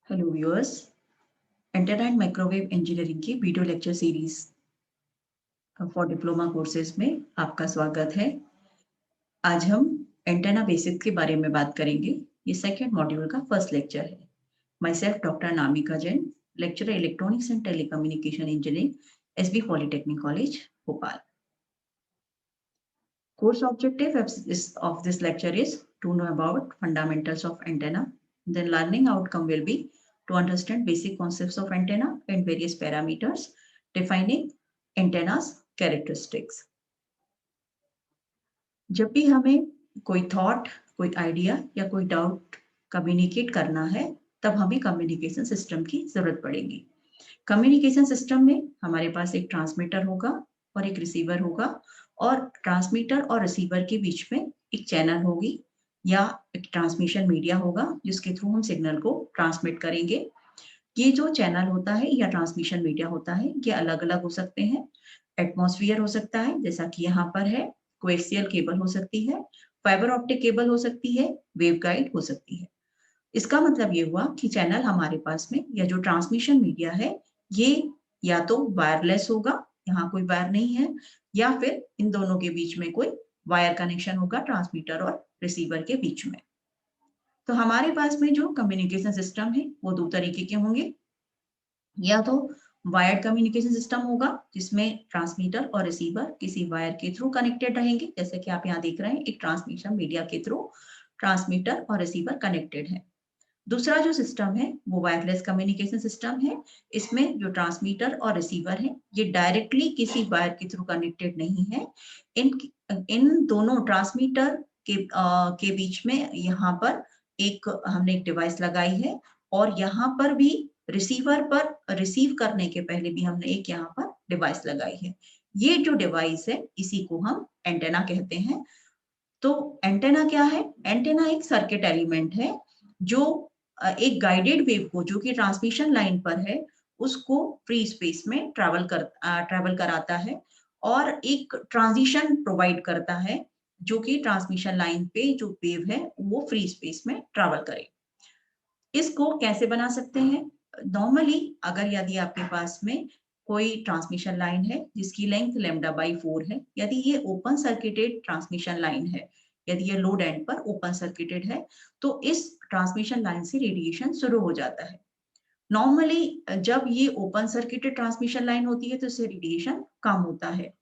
Hello viewers, antenna and microwave engineering की video lecture series for diploma courses में आपका स्वागत है। आज हम एंटेना बेसिक्स के बारे में बात करेंगे। ये सेकेंड मॉड्यूल का फर्स्ट लेक्चर है। Myself doctor Namika Jain, lecturer electronics and telecommunication engineering, SB polytechnic college, Bhopal. Course objective of this lecture is to know about fundamentals of antenna. Then learning outcome will be to understand basic concepts of antenna and various parameters, defining antenna's characteristics. जब भी हमें कोई thought, कोई idea या कोई doubt communicate करना है, तब हमें कम्युनिकेशन सिस्टम की जरूरत पड़ेगी। कम्युनिकेशन सिस्टम में हमारे पास एक ट्रांसमीटर होगा और एक रिसीवर होगा, और ट्रांसमीटर और रिसीवर के बीच में एक चैनल होगी या एक ट्रांसमिशन मीडिया होगा जिसके थ्रू हम सिग्नल को ट्रांसमिट करेंगे। ये जो चैनल होता है या ट्रांसमिशन मीडिया होता है, ये अलग अलग हो सकते हैं। एटमॉस्फेयर हो सकता है, जैसा कि यहाँ पर है, कोएक्सियल केबल हो सकती है, फाइबर ऑप्टिक केबल हो सकती है, वेवगाइड हो सकती है। इसका मतलब ये हुआ कि चैनल हमारे पास में या जो ट्रांसमिशन मीडिया है, ये या तो वायरलेस होगा, यहाँ कोई वायर नहीं है, या फिर इन दोनों के बीच में कोई वायर कनेक्शन होगा ट्रांसमीटर और रिसीवर के बीच में। तो हमारे पास में जो कम्युनिकेशन सिस्टम है वो दो तरीके के होंगे। या तो वायर्ड कम्युनिकेशन सिस्टम होगा जिसमें ट्रांसमीटर और रिसीवर किसी वायर के थ्रू कनेक्टेड रहेंगे, जैसे कि आप यहाँ देख रहे हैं, एक ट्रांसमिशन मीडिया के थ्रू ट्रांसमीटर और रिसीवर कनेक्टेड है। दूसरा जो सिस्टम है वो वायरलेस कम्युनिकेशन सिस्टम है। इसमें जो ट्रांसमीटर और रिसीवर है ये डायरेक्टली किसी वायर के थ्रू कनेक्टेड नहीं है। इन दोनों ट्रांसमीटर के बीच में यहाँ पर हमने एक डिवाइस लगाई है, और यहाँ पर भी रिसीवर पर रिसीव करने के पहले भी हमने एक यहाँ पर डिवाइस लगाई है। ये जो डिवाइस है इसी को हम एंटेना कहते हैं। तो एंटेना क्या है? एंटेना एक सर्किट एलिमेंट है जो एक गाइडेड वेव को, जो कि ट्रांसमिशन लाइन पर है, उसको फ्री स्पेस में ट्रैवल कराता है और एक ट्रांजिशन प्रोवाइड करता है, जो कि ट्रांसमिशन लाइन पे जो वेव है वो फ्री स्पेस में ट्रैवल करे। इसको कैसे बना सकते हैं? नॉर्मली अगर यदि आपके पास में कोई ट्रांसमिशन लाइन है जिसकी लेंथ λ/4 है, यदि ये ओपन सर्किटेड ट्रांसमिशन लाइन है, यदि ये लोड एंड पर ओपन सर्किटेड है, तो इस ट्रांसमिशन लाइन से रेडिएशन शुरू हो जाता है। नॉर्मली जब ये ओपन सर्किटेड ट्रांसमिशन लाइन होती है तो इससे रेडिएशन कम होता है,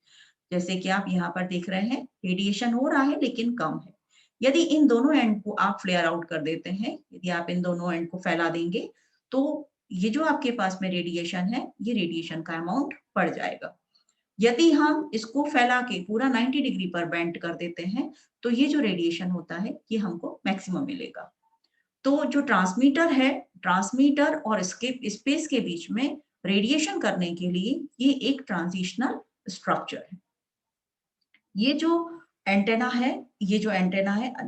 जैसे कि आप यहाँ पर देख रहे हैं, रेडिएशन हो रहा है लेकिन कम है। यदि इन दोनों एंड को आप फ्लेयर आउट कर देते हैं, यदि आप इन दोनों एंड को फैला देंगे, तो ये जो आपके पास में रेडिएशन है, ये रेडिएशन का अमाउंट बढ़ जाएगा। यदि हम इसको फैला के पूरा 90 डिग्री पर बेंड कर देते हैं, तो ये जो रेडिएशन होता है ये हमको मैक्सिमम मिलेगा। तो जो ट्रांसमीटर है, ट्रांसमीटर और इसके स्पेस के बीच में रेडिएशन करने के लिए ये एक ट्रांजिशनल स्ट्रक्चर है। ये जो एंटेना है,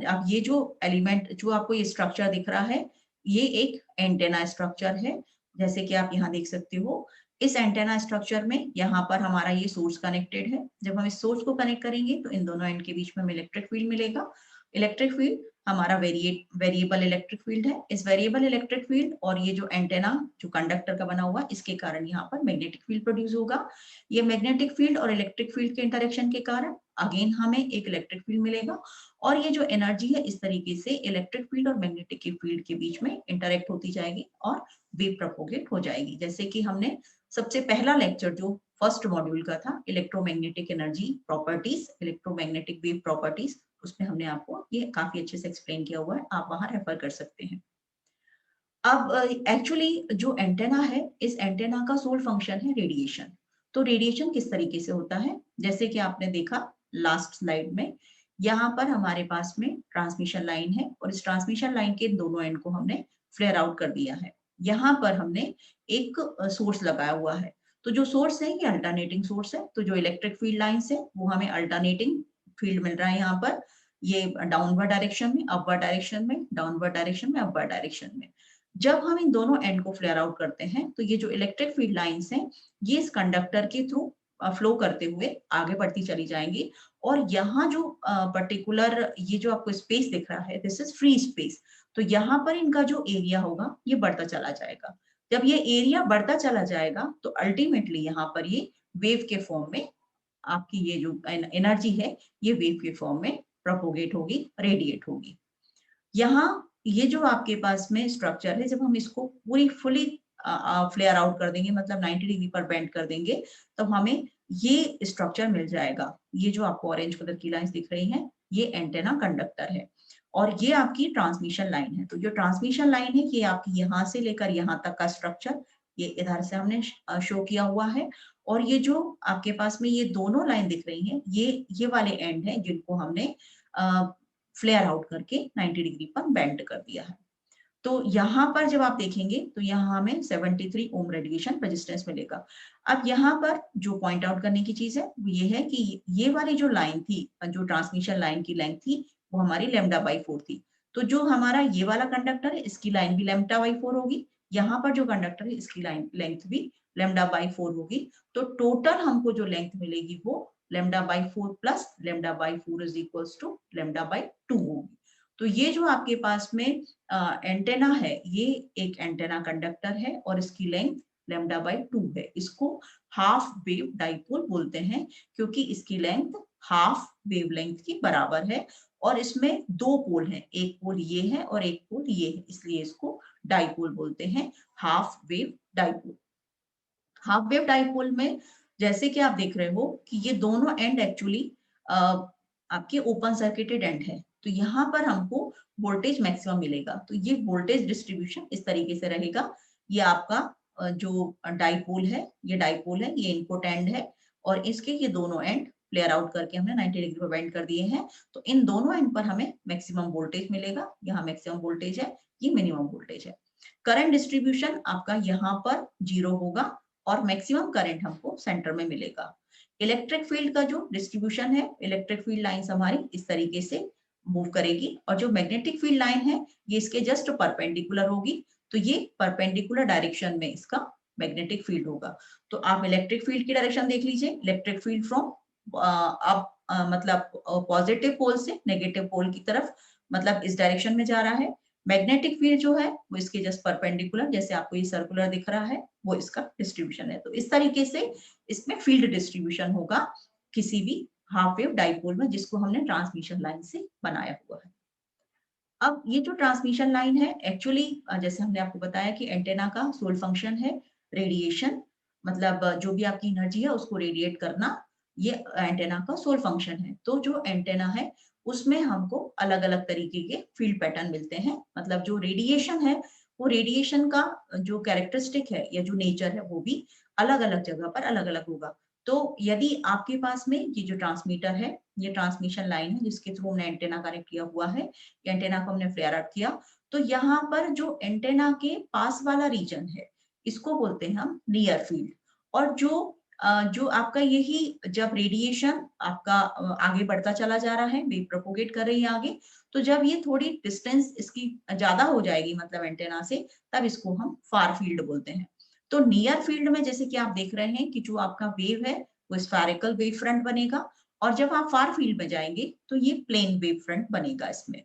अब ये जो एलिमेंट, जो आपको ये स्ट्रक्चर दिख रहा है, ये एक एंटेना स्ट्रक्चर है। जैसे कि आप यहाँ देख सकते हो, इस एंटेना स्ट्रक्चर में यहाँ पर हमारा ये सोर्स कनेक्टेड है। जब हम इस सोर्स को कनेक्ट करेंगे तो इन दोनों एंड के बीच में हमें इलेक्ट्रिक फील्ड मिलेगा। इलेक्ट्रिक फील्ड हमारा वेरिएबल इलेक्ट्रिक फील्ड है। इस वेरिएबल इलेक्ट्रिक फील्ड और ये जो एंटेना जो कंडक्टर का बना हुआ, इसके कारण यहाँ पर मैग्नेटिक फील्ड प्रोड्यूस होगा। ये मैग्नेटिक फील्ड और इलेक्ट्रिक फील्ड के इंटरेक्शन के कारण अगेन हमें एक इलेक्ट्रिक फील्ड मिलेगा, और ये जो एनर्जी है इस तरीके से इलेक्ट्रिक फील्ड और मैग्नेटिक फील्ड के बीच में इंटरेक्ट होती जाएगी और वेव प्रोपोगेट हो जाएगी। जैसे कि हमने सबसे पहला लेक्चर जो फर्स्ट मॉड्यूल का था, electromagnetic energy properties, electromagnetic wave properties, उसमें हमने आपको ये काफी अच्छे से एक्सप्लेन किया हुआ है, आप वहां रेफर कर सकते हैं। अब एक्चुअली जो एंटेना है, इस एंटेना का सोल फंक्शन है रेडिएशन। तो रेडिएशन किस तरीके से होता है? जैसे कि आपने देखा लास्ट स्लाइड में, यहाँ पर हमारे पास में ट्रांसमिशन लाइन है और इस ट्रांसमिशन लाइन के दोनों एंड को हमने फ्लेयर आउट कर दिया है। यहाँ पर हमने एक सोर्स लगाया हुआ है। तो जो सोर्स है ये अल्टरनेटिंग सोर्स है। तो जो इलेक्ट्रिक फील्ड लाइंस है वो हमें अल्टरनेटिंग फील्ड मिल रहा है यहाँ पर, ये डाउनवर्ड डायरेक्शन में, अपवर्ड डायरेक्शन में, डाउनवर्ड डायरेक्शन में, अपवर्ड डायरेक्शन में। जब हम इन दोनों एंड को फ्लेयर आउट करते हैं तो ये जो इलेक्ट्रिक फील्ड लाइंस हैं, ये इस कंडक्टर के थ्रू फ्लो करते हुए आगे बढ़ती चली जाएंगी, और यहाँ जो पर्टिकुलर ये जो आपको स्पेस दिख रहा है, दिस इज फ्री स्पेस। तो यहाँ पर इनका जो एरिया होगा ये बढ़ता चला जाएगा। जब ये एरिया बढ़ता चला जाएगा तो अल्टीमेटली यहाँ पर ये वेव के फॉर्म में आपकी ये जो एनर्जी है ये वेव के फॉर्म में प्रोपोगेट होगी, रेडिएट होगी। यहाँ ये जो आपके पास में स्ट्रक्चर है, जब हम इसको पूरी फुली फ्लेयर आउट कर देंगे, मतलब 90 डिग्री पर बेंड कर देंगे, तब हमें ये स्ट्रक्चर मिल जाएगा। ये जो आपको ऑरेंज कलर की लाइंस दिख रही हैं, ये एंटेना कंडक्टर है और ये आपकी ट्रांसमिशन लाइन है। तो जो ट्रांसमिशन लाइन है ये आपकी यहाँ से लेकर यहाँ तक का स्ट्रक्चर, ये इधर से हमने शो किया हुआ है। और ये जो आपके पास में ये दोनों लाइन दिख रही हैं, ये वाले एंड है जिनको हमने फ्लेयर आउट करके 90 डिग्री पर बेंड कर दिया है। तो यहाँ पर जब आप देखेंगे तो यहाँ हमें 73 ओम रेडिएशन रेजिस्टेंस मिलेगा। अब यहाँ पर जो पॉइंट आउट करने की चीज है वो ये है कि ये वाली जो लाइन थी, जो ट्रांसमिशन लाइन की लेंथ थी, वो हमारी λ/4 थी। तो जो हमारा ये वाला कंडक्टर है इसकी लाइन भी λ/4 होगी, यहाँ पर जो कंडक्टर है इसकी लाइन लेंथ भी λ/4 होगी। तो टोटल हमको जो लेंथ मिलेगी वो λ/4 प्लस λ/4 इज इक्वल्स टू λ/2 होगी। तो ये जो आपके पास में एंटेना है, ये एक एंटेना कंडक्टर है और इसकी लेंथ λ/2 है। इसको हाफ वेव डाइपोल बोलते हैं क्योंकि इसकी लेंथ हाफ वेवलेंथ की बराबर है और इसमें दो पोल हैं, एक पोल ये है और एक पोल ये है, इसलिए इसको डाइपोल बोलते हैं, half wave dipole. Half wave dipole में जैसे कि आप देख रहे हो कि ये दोनों एंड एक्चुअली आपके ओपन सर्किटेड एंड है, तो यहाँ पर हमको वोल्टेज मैक्सिमम मिलेगा। तो ये वोल्टेज डिस्ट्रीब्यूशन इस तरीके से रहेगा। ये आपका जो डाइपोल है, ये डाइपोल है, ये इनपुट एंड है और इसके ये दोनों एंड फ्लेयर आउट करके हमने 90 डिग्री पर बेंड कर दिए हैं। तो इन दोनों एंड पर हमें मैक्सिमम वोल्टेज मिलेगा। यहाँ मैक्सिमम वोल्टेज है, ये मिनिमम वोल्टेज है। करंट डिस्ट्रीब्यूशन आपका यहाँ पर 0 होगा और मैक्सिमम करंट हमको सेंटर में मिलेगा। इलेक्ट्रिक फील्ड का जो डिस्ट्रीब्यूशन है, इलेक्ट्रिक फील्ड लाइंस हमारी इस तरीके से मूव करेगी और जो मैग्नेटिक फील्ड लाइन है ये इसके जस्ट परपेंडिकुलर होगी। तो ये परपेंडिकुलर डायरेक्शन में इसका मैग्नेटिक फील्ड होगा। तो आप इलेक्ट्रिक फील्ड की डायरेक्शन देख लीजिए, इलेक्ट्रिक फील्ड फ्रॉम अप मतलब पॉजिटिव पोल से नेगेटिव पोल की तरफ, मतलब इस डायरेक्शन में जा रहा है। मैग्नेटिक फील्ड जो है वो इसके जस्ट परपेंडिकुलर, जैसे आपको ये सर्कुलर दिख रहा है, वो इसका डिस्ट्रीब्यूशन है। तो इस तरीके से इसमें फील्ड डिस्ट्रीब्यूशन होगा किसी भी हाफ वेव डाइपोल में जिसको हमने ट्रांसमिशन लाइन से बनाया हुआ है। अब ये जो ट्रांसमिशन लाइन है एक्चुअली जैसे हमने आपको बताया कि एंटेना का सोल फंक्शन है रेडिएशन, मतलब जो भी आपकी एनर्जी है उसको रेडिएट करना, ये एंटेना का सोल फंक्शन है। तो जो एंटेना है उसमें हमको अलग अलग तरीके के फील्ड पैटर्न मिलते हैं, मतलब जो रेडिएशन है वो रेडिएशन का जो कैरेक्टरिस्टिक है या जो नेचर है वो भी अलग अलग जगह पर अलग अलग होगा। तो यदि आपके पास में ये जो ट्रांसमीटर है, ये ट्रांसमिशन लाइन है जिसके थ्रू हमने एंटेना कनेक्ट किया हुआ है, एंटेना को हमने फ्लेयर आउट किया, तो यहाँ पर जो एंटेना के पास वाला रीजन है इसको बोलते हैं हम नियर फील्ड। और जो आपका यही जब रेडिएशन आपका आगे बढ़ता चला जा रहा है, वेव प्रोपोगेट कर रही है आगे, तो जब ये थोड़ी डिस्टेंस इसकी ज्यादा हो जाएगी मतलब एंटेना से, तब इसको हम फार फील्ड बोलते हैं। तो नियर फील्ड में जैसे कि आप देख रहे हैं कि जो आपका वेव है वो स्फेरिकल वेव फ्रंट बनेगा और जब आप फार फील्ड में जाएंगे तो ये प्लेन वेव फ्रंट बनेगा इसमें।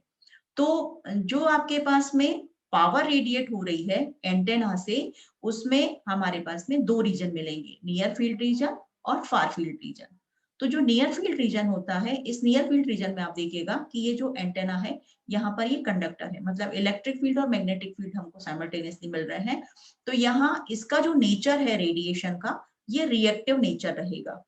तो जो आपके पास में पावर रेडिएट हो रही है एंटेना से, उसमें हमारे पास में दो रीजन मिलेंगे, नियर फील्ड रीजन और फार फील्ड रीजन। तो जो नियर फील्ड रीजन होता है, इस नियर फील्ड रीजन में आप देखिएगा कि ये जो एंटेना है यहाँ पर ये कंडक्टर है, मतलब इलेक्ट्रिक फील्ड और मैग्नेटिक फील्ड हमको साइमल्टेनियसली मिल रहे हैं। तो यहाँ इसका जो नेचर है रेडिएशन का, ये रिएक्टिव नेचर रहेगा।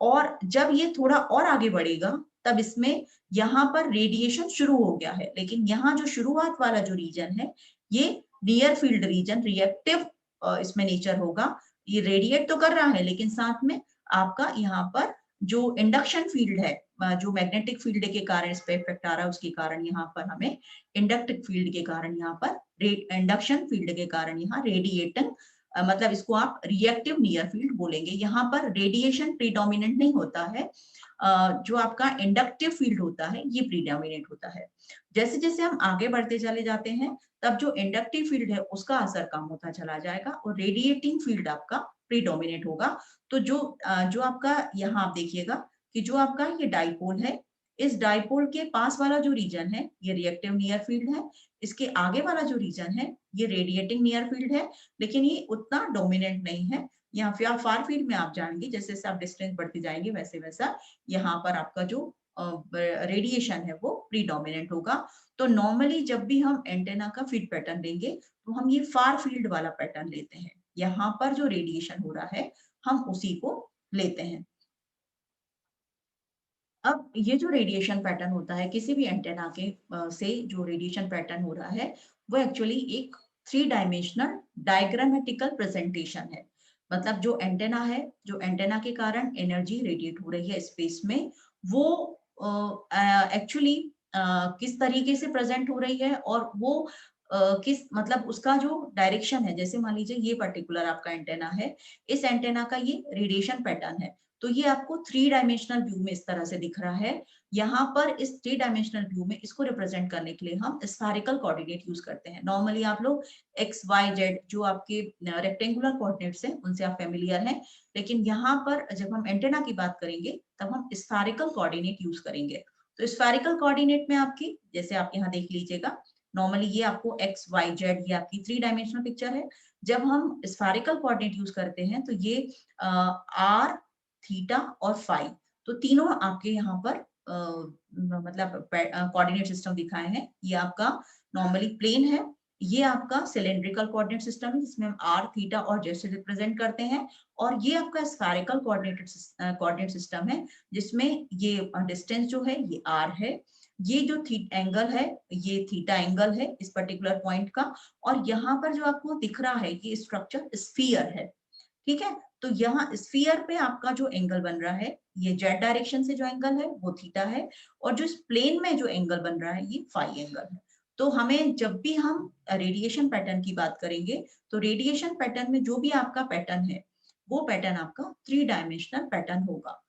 और जब ये थोड़ा और आगे बढ़ेगा तब इसमें यहाँ पर रेडिएशन शुरू हो गया है, लेकिन यहाँ जो शुरुआत वाला जो रीजन है ये नियर फील्ड रीजन रिएक्टिव इसमें नेचर होगा। ये रेडिएट तो कर रहा है लेकिन साथ में आपका यहाँ पर जो इंडक्शन फील्ड है, जो मैग्नेटिक फील्ड के कारण इस पे इफेक्ट आ रहा है, उसके कारण यहाँ पर हमें इंडक्टिव फील्ड के कारण यहाँ पर इंडक्शन फील्ड के कारण यहाँ रेडिएटिंग, मतलब इसको आप रिएक्टिव नियर फील्ड बोलेंगे। यहाँ पर रेडिएशन प्रीडोमिनेंट नहीं होता है, जो आपका इंडक्टिव फील्ड होता है ये प्रीडोमिनेंट होता है। जैसे जैसे हम आगे बढ़ते चले जाते हैं तब जो इंडक्टिव फील्ड है उसका असर कम होता चला जाएगा और रेडिएटिंग फील्ड आपका प्रीडोमिनेंट होगा। तो जो आपका यहाँ आप देखिएगा कि जो आपका ये डाइपोल है इस डाइपोल के पास वाला जो रीजन है ये रिएक्टिव नियर फील्ड है, इसके आगे वाला जो रीजन है ये रेडिएटिंग नियर फील्ड है, लेकिन ये उतना डोमिनेंट नहीं है। यहाँ फिर फार फील्ड में आप जाएंगे, जैसे जैसे आप डिस्टेंस बढ़ती जाएंगे वैसे वैसा यहाँ पर आपका जो रेडिएशन है वो प्रीडोमिनेंट होगा। तो नॉर्मली जब भी हम एंटेना का फीड पैटर्न लेंगे तो हम ये फार फील्ड वाला पैटर्न लेते हैं, यहाँ पर जो रेडिएशन हो रहा है हम उसी को लेते हैं। अब ये जो रेडिएशन पैटर्न होता है किसी भी एंटेना के से जो रेडिएशन पैटर्न हो रहा है वो एक्चुअली एक 3 डायमेंशनल डायग्रामेटिकल प्रेजेंटेशन है। मतलब जो एंटेना है, जो एंटेना के कारण एनर्जी रेडिएट हो रही है स्पेस में, वो एक्चुअली किस तरीके से प्रेजेंट हो रही है और वो किस मतलब उसका जो डायरेक्शन है, जैसे मान लीजिए ये पर्टिकुलर आपका एंटेना है, इस एंटेना का ये रेडिएशन पैटर्न है, तो ये आपको 3 डायमेंशनल व्यू में इस तरह से दिख रहा है। यहाँ पर इस 3 डायमेंशनल व्यू में इसको रिप्रेजेंट करने के लिए हम स्फेरिकल कोऑर्डिनेट यूज करते हैं। नॉर्मली आप लोग एक्स वाई जेड जो आपके रेक्टेंगुलर कोऑर्डिनेट्स हैं उनसे आप फेमिलियर हैं, लेकिन यहाँ पर जब हम एंटेना की बात करेंगे तब हम स्फेरिकल कोऑर्डिनेट यूज करेंगे। तो स्फेरिकल कोऑर्डिनेट में आपकी, जैसे आप यहाँ देख लीजिएगा, नॉर्मली ये आपको एक्स वाई जेड ये आपकी 3 डायमेंशनल पिक्चर है। जब हम स्फेरिकल कोऑर्डिनेट यूज करते हैं तो ये आर, थीटा और फाई, तो तीनों आपके यहाँ पर मतलब कोऑर्डिनेट सिस्टम दिखाए हैं। ये आपका नॉर्मली प्लेन है, ये आपका सिलेंड्रिकल कोऑर्डिनेट सिस्टम है जिसमें हम आर, थीटा और जेड से रिप्रेजेंट करते हैं, और ये आपका स्फेरिकल कोऑर्डिनेट सिस्टम है जिसमें ये डिस्टेंस जो है ये आर है, ये जो एंगल है ये थीटा एंगल है इस पर्टिकुलर पॉइंट का, और यहाँ पर जो आपको दिख रहा है ये स्ट्रक्चर स्फीयर है। ठीक है, तो यहाँ स्फीयर पे आपका जो एंगल बन रहा है ये जेड डायरेक्शन से जो एंगल है वो थीटा है, और जो इस प्लेन में जो एंगल बन रहा है ये फाई एंगल है। तो हमें जब भी हम रेडिएशन पैटर्न की बात करेंगे तो रेडिएशन पैटर्न में जो भी आपका पैटर्न है वो पैटर्न आपका 3 डायमेंशनल पैटर्न होगा।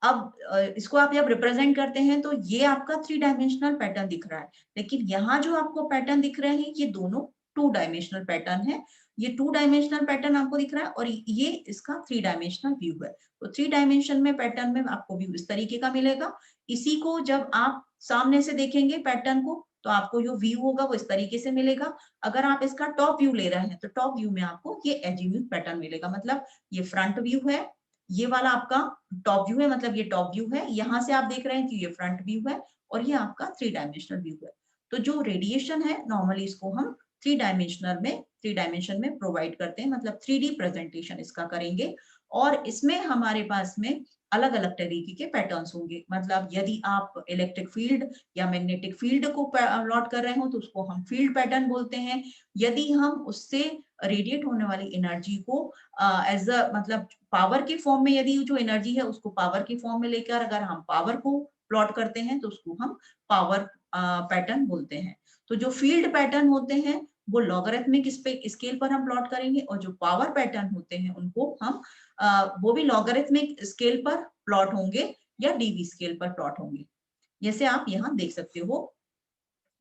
अब इसको आप जब रिप्रेजेंट करते हैं तो ये आपका 3 डायमेंशनल पैटर्न दिख रहा है, लेकिन यहाँ जो आपको पैटर्न दिख रहे हैं ये दोनों 2 डायमेंशनल पैटर्न है। ये 2 डायमेंशनल पैटर्न आपको दिख रहा है और ये इसका 3 डायमेंशनल व्यू है। तो 3 डायमेंशन में पैटर्न में आपको व्यू इस तरीके का मिलेगा। इसी को जब आप सामने से देखेंगे पैटर्न को तो आपको जो व्यू होगा वो इस तरीके से मिलेगा। अगर आप इसका टॉप व्यू ले रहे हैं तो टॉप व्यू में आपको ये एजीम्यूथ पैटर्न मिलेगा। मतलब ये फ्रंट व्यू है, ये वाला आपका टॉप व्यू है, मतलब ये टॉप व्यू है, यहां से आप देख रहे हैं कि ये फ्रंट व्यू है, और ये आपका 3 डायमेंशनल व्यू है। तो जो रेडिएशन है नॉर्मली इसको हम 3 डायमेंशन में प्रोवाइड करते हैं, मतलब 3D प्रेजेंटेशन इसका करेंगे, और इसमें हमारे पास में अलग अलग तरीके के पैटर्न्स होंगे। मतलब यदि आप इलेक्ट्रिक फील्ड या मैग्नेटिक फील्ड को प्लॉट कर रहे हो तो उसको हम फील्ड पैटर्न बोलते हैं। यदि हम उससे रेडिएट होने वाली एनर्जी को एज अ मतलब पावर के फॉर्म में, यदि जो एनर्जी है उसको पावर के फॉर्म में लेकर अगर हम पावर को प्लॉट करते हैं तो उसको हम पावर पैटर्न बोलते हैं। तो जो फील्ड पैटर्न होते हैं वो लॉगरिथमिक स्केल पर हम प्लॉट करेंगे, और जो पावर पैटर्न होते हैं उनको हम वो भी लॉगरिथमिक स्केल पर प्लॉट होंगे या डीवी स्केल पर प्लॉट होंगे। जैसे आप यहाँ देख सकते हो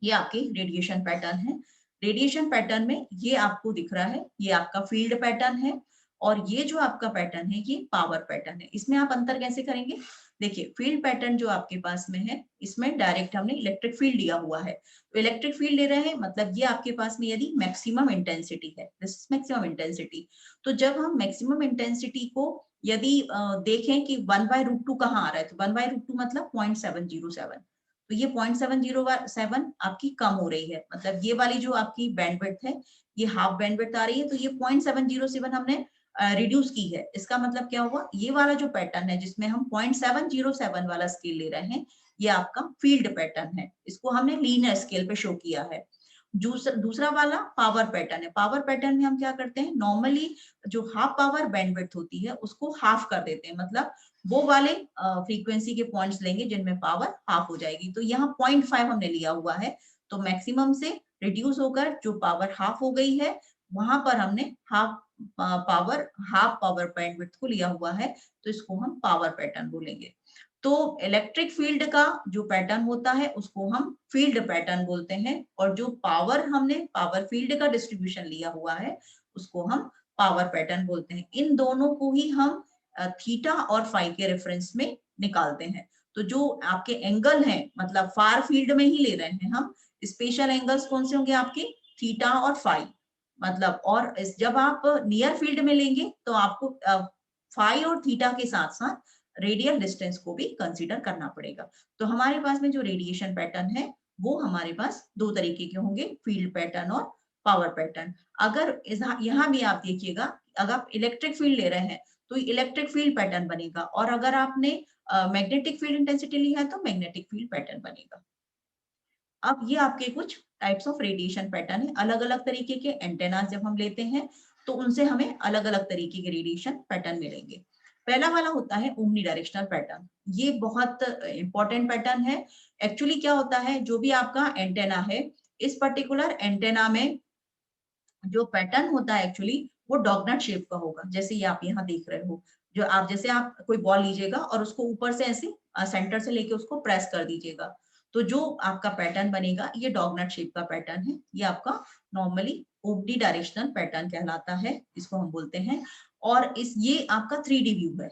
ये आपके रेडिएशन पैटर्न है। रेडिएशन पैटर्न में ये आपको दिख रहा है ये आपका फील्ड पैटर्न है, और ये जो आपका पैटर्न है ये पावर पैटर्न है। इसमें आप अंतर कैसे करेंगे? देखिए, फील्ड पैटर्न जो आपके पास में है इसमें डायरेक्ट हमने इलेक्ट्रिक फील्ड लिया हुआ है, तो इलेक्ट्रिक फील्ड ले रहे हैं मतलब ये आपके पास में यदि मैक्सिमम इंटेंसिटी है, दिस मैक्सिमम इंटेंसिटी, तो जब हम मैक्सिमम इंटेंसिटी को यदि देखें कि 1/√2 कहाँ आ रहा है, तो 1/√2 मतलब 0.707, तो ये 0.707 आपकी कम हो रही है, मतलब ये वाली जो आपकी बैंडविड्थ है ये हाफ बैंडविड्थ आ रही है, तो ये 0.707 हमने रिड्यूस की है। इसका मतलब क्या हुआ, ये वाला जो पैटर्न है जिसमें हम 0.707 वाला स्केल ले रहे हैं ये आपका फील्ड पैटर्न है, इसको हमने लीनियर स्केल पे शो किया है। दूसरा वाला पावर पैटर्न है। पावर पैटर्न में हम क्या करते हैं, नॉर्मली जो हाफ पावर बैंडविड्थ होती है उसको हाफ कर देते हैं, मतलब वो वाले फ्रीक्वेंसी के पॉइंट्स लेंगे जिनमें पावर हाफ हो जाएगी। तो यहाँ 0.5 हमने लिया हुआ है, तो मैक्सिमम से रिड्यूस होकर जो पावर हाफ हो गई है वहां पर हमने हाफ पावर बैंडविड्थ को लिया हुआ है, तो इसको हम पावर पैटर्न बोलेंगे। तो इलेक्ट्रिक फील्ड का जो पैटर्न होता है उसको हम फील्ड पैटर्न बोलते हैं, और जो हमने पावर फील्ड का डिस्ट्रीब्यूशन लिया हुआ है उसको हम पावर पैटर्न बोलते हैं। इन दोनों को ही हम थीटा और फाई के रेफरेंस में निकालते हैं। तो जो आपके एंगल हैं, मतलब फार फील्ड में ही ले रहे हैं हम, स्पेशल एंगल्स कौन से होंगे आपके, थीटा और फाई, मतलब, और जब आप नियर फील्ड में लेंगे तो आपको फाई और थीटा के साथ साथ रेडियल डिस्टेंस को भी कंसीडर करना पड़ेगा। तो हमारे पास में जो रेडिएशन पैटर्न है वो हमारे पास दो तरीके के होंगे, फील्ड पैटर्न और पावर पैटर्न। अगर यहाँ भी आप देखिएगा, अगर आप इलेक्ट्रिक फील्ड ले रहे हैं तो इलेक्ट्रिक फील्ड पैटर्न बनेगा, और अगर आपने मैग्नेटिक फील्ड इंटेंसिटी ली है तो मैग्नेटिक फील्ड पैटर्न बनेगा। अब ये आपके कुछ टाइप्स ऑफ रेडिएशन पैटर्न है, अलग अलग तरीके के एंटेना जब हम लेते हैं तो उनसे हमें अलग अलग तरीके के रेडिएशन पैटर्न मिलेंगे। पहला वाला होता है ओमनी डायरेक्शनल पैटर्न, ये बहुत इंपॉर्टेंट पैटर्न है। एक्चुअली क्या होता है, जो भी आपका एंटेना है, इस पर्टिकुलर एंटेना में जो पैटर्न होता है एक्चुअली वो डॉगनट शेप का होगा, जैसे ये आप यहाँ देख रहे हो। जो आप, जैसे आप कोई बॉल लीजिएगा और उसको ऊपर से ऐसे सेंटर से लेके उसको प्रेस कर दीजिएगा, तो जो आपका पैटर्न बनेगा ये डॉगनट शेप का पैटर्न है। ये आपका नॉर्मली ओमनी डायरेक्शनल पैटर्न कहलाता है, इसको हम बोलते हैं। और ये आपका 3D व्यू है।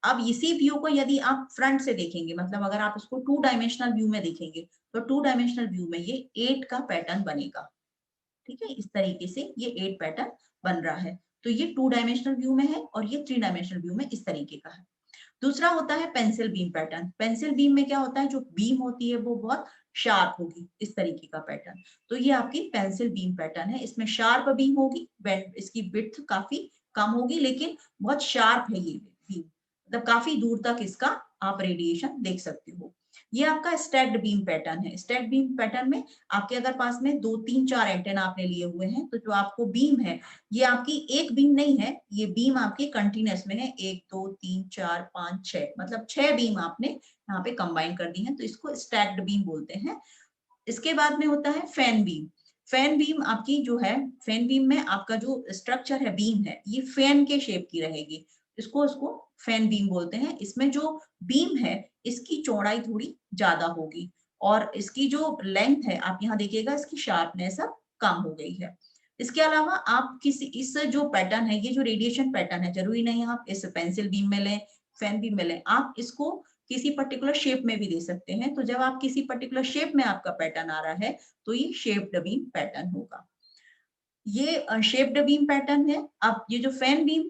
अब इसी व्यू को यदि आप फ्रंट से देखेंगे, मतलब अगर आप इसको 2 डायमेंशनल व्यू में देखेंगे, तो 2 डायमेंशनल व्यू में ये 8 का पैटर्न बनेगा। ठीक है, इस तरीके से ये 8 पैटर्न बन रहा है। तो ये 2 डायमेंशनल व्यू में है और ये 3 डायमेंशनल व्यू में इस तरीके का है। दूसरा होता है pencil beam pattern. Pencil beam में क्या होता है, जो बीम होती है वो बहुत शार्प होगी, इस तरीके का पैटर्न। तो ये आपकी पेंसिल बीम पैटर्न है, इसमें शार्प बीम होगी, इसकी विड्थ काफी कम होगी, लेकिन बहुत शार्प है ये बीम, मतलब काफी दूर तक इसका आप रेडिएशन देख सकते हो। ये आपका स्टैक्ड बीम पैटर्न है। स्टैक्ड बीम पैटर्न में आपके अगर पास में 2 3 4 एंटेना आपने लिए हुए हैं, तो जो आपको बीम है, ये आपकी एक बीम नहीं है, ये बीम आपकी कंटिन्यूअस में है, 1 2 3 4 5 6, मतलब 6 बीम आपने यहाँ पे कंबाइन कर दी है, तो इसको स्टैक्ड बीम बोलते हैं। इसके बाद में होता है फैन बीम। फैन बीम आपकी जो है, फैन बीम में आपका जो स्ट्रक्चर है, बीम है, ये फैन के शेप की रहेगी, इसको फैन बीम बोलते हैं। इसमें जो बीम है इसकी चौड़ाई थोड़ी ज्यादा होगी, और इसकी जो लेंथ है, आप यहाँ देखिएगा, इसकी शार्पनेस अब कम हो गई है। इसके अलावा आप किसी, इस जो पैटर्न है, ये जो रेडिएशन पैटर्न है, जरूरी नहीं आप इस पेंसिल बीम में लें, फैन बीम में लें, आप इसको किसी पर्टिकुलर शेप में भी दे सकते हैं। तो जब आप किसी पर्टिकुलर शेप में आपका पैटर्न आ रहा है, तो ये शेप्ड बीम पैटर्न होगा। ये शेप्ड बीम पैटर्न है। अब ये जो फैन बीम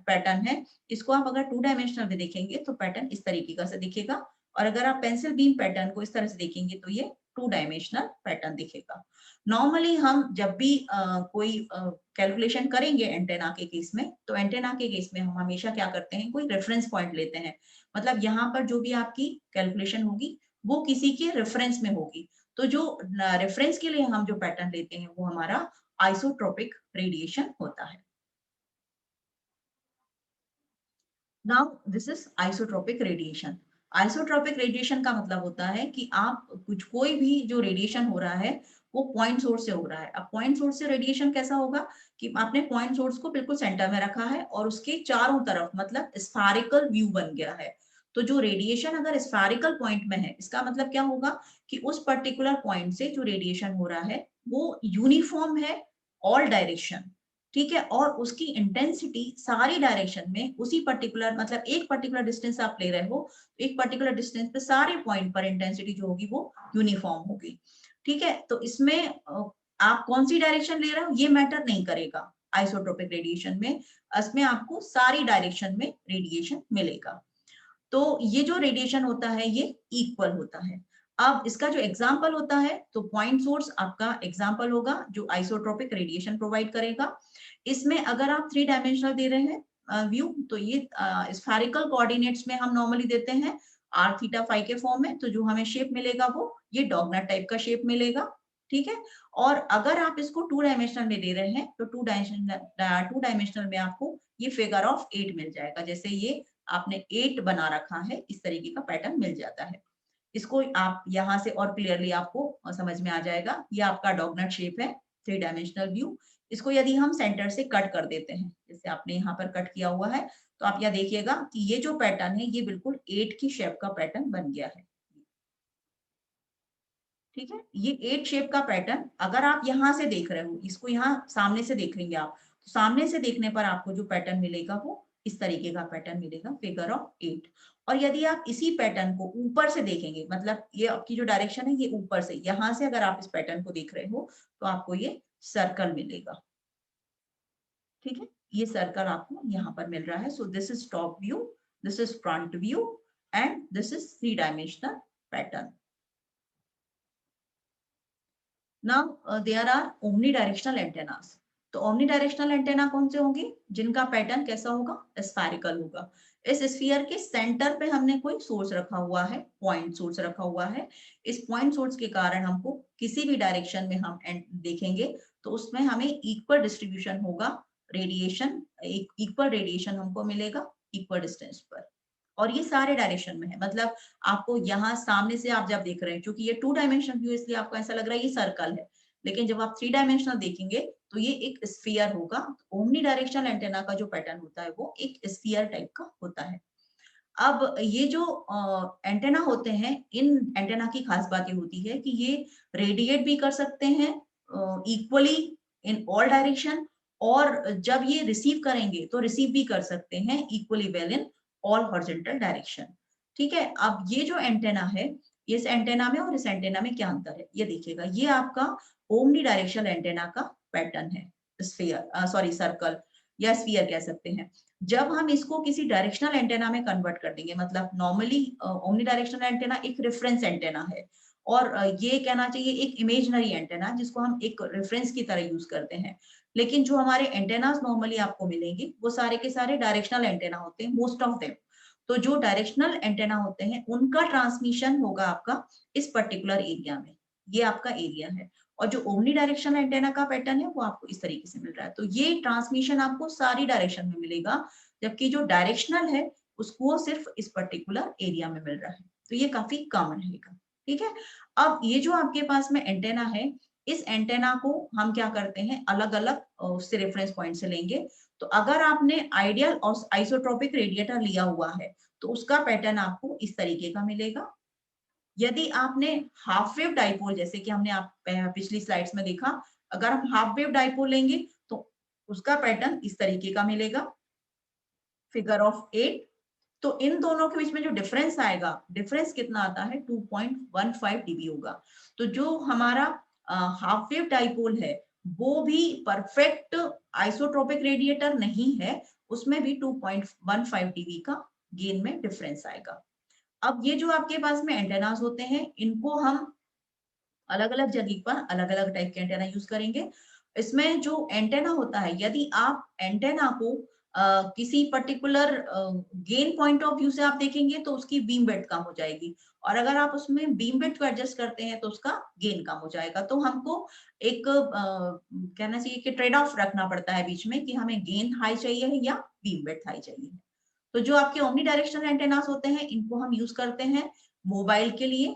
पैटर्न है, इसको आप अगर 2 डायमेंशनल में देखेंगे तो पैटर्न इस तरीके का से दिखेगा, और अगर आप पेंसिल बीम पैटर्न को इस तरह से देखेंगे तो ये 2 डायमेंशनल पैटर्न दिखेगा। नॉर्मली हम जब भी कोई कैलकुलेशन करेंगे एंटेना के केस में, तो एंटेना के केस में हम हमेशा क्या करते हैं, कोई रेफरेंस पॉइंट लेते हैं, मतलब यहाँ पर जो भी आपकी कैलकुलेशन होगी वो किसी के रेफरेंस में होगी। तो जो रेफरेंस के लिए हम जो पैटर्न लेते हैं वो हमारा आइसोट्रोपिक रेडिएशन होता है। Now this is isotropic radiation. Isotropic radiation का मतलब होता है कि आप कुछ, कोई भी जो रेडिएशन हो रहा है वो पॉइंट सोर्स से हो रहा है। अब पॉइंट सोर्स से रेडिएशन कैसा होगा, कि आपने पॉइंट सोर्स को बिल्कुल सेंटर में रखा है और उसके चारों तरफ मतलब स्फेरिकल व्यू बन गया है। तो जो रेडिएशन अगर स्फेरिकल पॉइंट में है, इसका मतलब क्या होगा, कि उस पर्टिकुलर पॉइंट से जो रेडिएशन हो रहा है वो यूनिफॉर्म है, ऑल डायरेक्शन, ठीक है, और उसकी इंटेंसिटी सारी डायरेक्शन में उसी पर्टिकुलर, मतलब एक पर्टिकुलर डिस्टेंस आप ले रहे हो, एक पर्टिकुलर डिस्टेंस पे सारे पॉइंट पर इंटेंसिटी जो होगी वो यूनिफॉर्म होगी। ठीक है, तो इसमें आप कौन सी डायरेक्शन ले रहे हो ये मैटर नहीं करेगा आइसोट्रोपिक रेडिएशन में, इसमें आपको सारी डायरेक्शन में रेडिएशन मिलेगा। तो ये जो रेडिएशन होता है ये इक्वल होता है। अब इसका जो एग्जाम्पल होता है, तो पॉइंट सोर्स आपका एग्जाम्पल होगा जो आइसोट्रोपिक रेडिएशन प्रोवाइड करेगा। इसमें अगर आप 3 डायमेंशनल दे रहे हैं व्यू, तो ये स्फेरिकल कोऑर्डिनेट्स में हम नॉर्मली देते हैं आर थीटा फाई के फॉर्म में, तो जो हमें शेप मिलेगा वो ये डॉगनट टाइप का शेप मिलेगा। ठीक है, और अगर आप इसको 2 डायमेंशनल में दे रहे हैं, तो 2 डायमेंशनल में आपको ये फिगर ऑफ 8 मिल जाएगा, जैसे ये आपने 8 बना रखा है, इस तरीके का पैटर्न मिल जाता है। इसको आप यहाँ से और क्लियरली आपको समझ में आ जाएगा। ये आपका डॉगनट शेप है, 3 डायमेंशनल व्यू। इसको यदि हम सेंटर से कट कर देते हैं, जैसे आपने यहाँ पर कट किया हुआ है, तो आप यह देखिएगा कि ये जो पैटर्न है ये बिल्कुल 8 की शेप का पैटर्न बन गया है। ठीक है, ये 8 शेप का पैटर्न अगर आप यहाँ से देख रहे हो, इसको यहाँ सामने से देखेंगे आप, तो सामने से देखने पर आपको जो पैटर्न मिलेगा वो इस तरीके का पैटर्न मिलेगा, फिगर ऑफ 8। और यदि आप इसी पैटर्न को ऊपर से देखेंगे, मतलब ये आपकी जो डायरेक्शन है ये ऊपर से, यहां से अगर आप इस पैटर्न को देख रहे हो तो आपको ये सर्कल मिलेगा। ठीक है, ये सर्कल आपको यहाँ पर मिल रहा है। So this is top view, this is front view and this is 3 dimensional pattern. Now there are omni directional antennas. तो ओमनी डायरेक्शनल एंटेना कौन से होंगे? जिनका पैटर्न कैसा होगा? स्फेरिकल होगा। इस स्फीयर के सेंटर पे हमने कोई सोर्स रखा हुआ है, पॉइंट सोर्स रखा हुआ है। इस पॉइंट सोर्स के कारण हमको किसी भी डायरेक्शन में हम देखेंगे तो उसमें हमें इक्वल डिस्ट्रीब्यूशन होगा, रेडिएशन, इक्वल रेडिएशन हमको मिलेगा इक्वल डिस्टेंस पर। और ये सारे डायरेक्शन में है, मतलब आपको यहाँ सामने से आप जब देख रहे हैं, क्योंकि ये 2 डायमेंशनल व्यू इसलिए आपको ऐसा लग रहा है ये सर्कल है, लेकिन जब आप 3 डायमेंशनल देखेंगे तो ये एक स्फीयर होगा। ओमनी डायरेक्शनल एंटेना का जो पैटर्न होता है वो एक स्फीयर टाइप का होता है। अब ये जो एंटेना होते हैं, इन एंटेना की खास बात ये होती है कि ये रेडिएट भी कर सकते हैं इक्वली इन ऑल डायरेक्शन, और जब ये रिसीव करेंगे तो रिसीव भी कर सकते हैं equally well in all horizontal direction. ठीक है, अब ये जो एंटेना है, इस एंटेना में और इस एंटेना में क्या अंतर है ये देखिएगा। ये आपका ओमनी डायरेक्शनल एंटेना का पैटर्न है, स्फीयर सॉरी सर्कल या स्फीयर कह सकते हैं। जब हम इसको किसी डायरेक्शनल एंटेना में कन्वर्ट कर देंगे, मतलब नॉर्मली ओमनी डायरेक्शनल एंटेना एक रेफरेंस एंटेना है, और ये कहना चाहिए एक इमेजिनरी एंटेना जिसको हम एक रेफरेंस की तरह यूज करते हैं। लेकिन जो हमारे एंटेनास नॉर्मली आपको मिलेंगे वो सारे के सारे डायरेक्शनल एंटेना होते हैं, मोस्ट ऑफ देम। तो जो डायरेक्शनल एंटेना होते हैं उनका ट्रांसमिशन होगा आपका इस पर्टिकुलर एरिया में, ये आपका एरिया है। और जो ओमनी डायरेक्शनल एंटेना का पैटर्न है वो आपको इस तरीके से मिल रहा है। तो ये ट्रांसमिशन आपको सारी डायरेक्शन में मिलेगा, जबकि जो डायरेक्शनल है उसको सिर्फ इस पर्टिकुलर एरिया में मिल रहा है। तो ये काफी कम रहेगा। ठीक है, अब ये जो आपके पास में एंटेना है, इस एंटेना को हम क्या करते हैं, अलग अलग उससे रेफरेंस पॉइंट से लेंगे। तो अगर आपने आइडियल और आइसोट्रोपिक रेडिएटर लिया हुआ है तो उसका पैटर्न आपको इस तरीके का मिलेगा। यदि आपने हाफ वेव डाइपोल, जैसे कि हमने आप पिछली स्लाइड्स में देखा, अगर हम हाफ वेव डाइपोल लेंगे तो उसका पैटर्न इस तरीके का मिलेगा, फिगर ऑफ 8। तो इन दोनों के बीच में जो डिफरेंस आएगा, डिफरेंस कितना आता है, 2.15 dB होगा। तो जो हमारा हाफ वेव डाइपोल है वो भी परफेक्ट आइसोट्रोपिक रेडिएटर नहीं है, उसमें भी 2.15 dB का गेन में डिफरेंस आएगा। अब ये जो आपके पास में एंटेनास होते हैं, इनको हम अलग अलग जगह पर अलग अलग टाइप के एंटेना यूज करेंगे। इसमें जो एंटेना होता है, यदि आप एंटेना को किसी particular gain point of view से आप देखेंगे तो उसकी बीम विड्थ कम हो जाएगी, और अगर आप उसमें बीम विड्थ को एडजस्ट करते हैं तो उसका गेन कम हो जाएगा। तो हमको एक कहना चाहिए कि ट्रेड ऑफ रखना पड़ता है बीच में, कि हमें गेन हाई चाहिए या बीम विड्थ हाई चाहिए। तो जो आपके ओमनी डायरेक्शनल एंटेनास होते हैं इनको हम यूज करते हैं मोबाइल के लिए,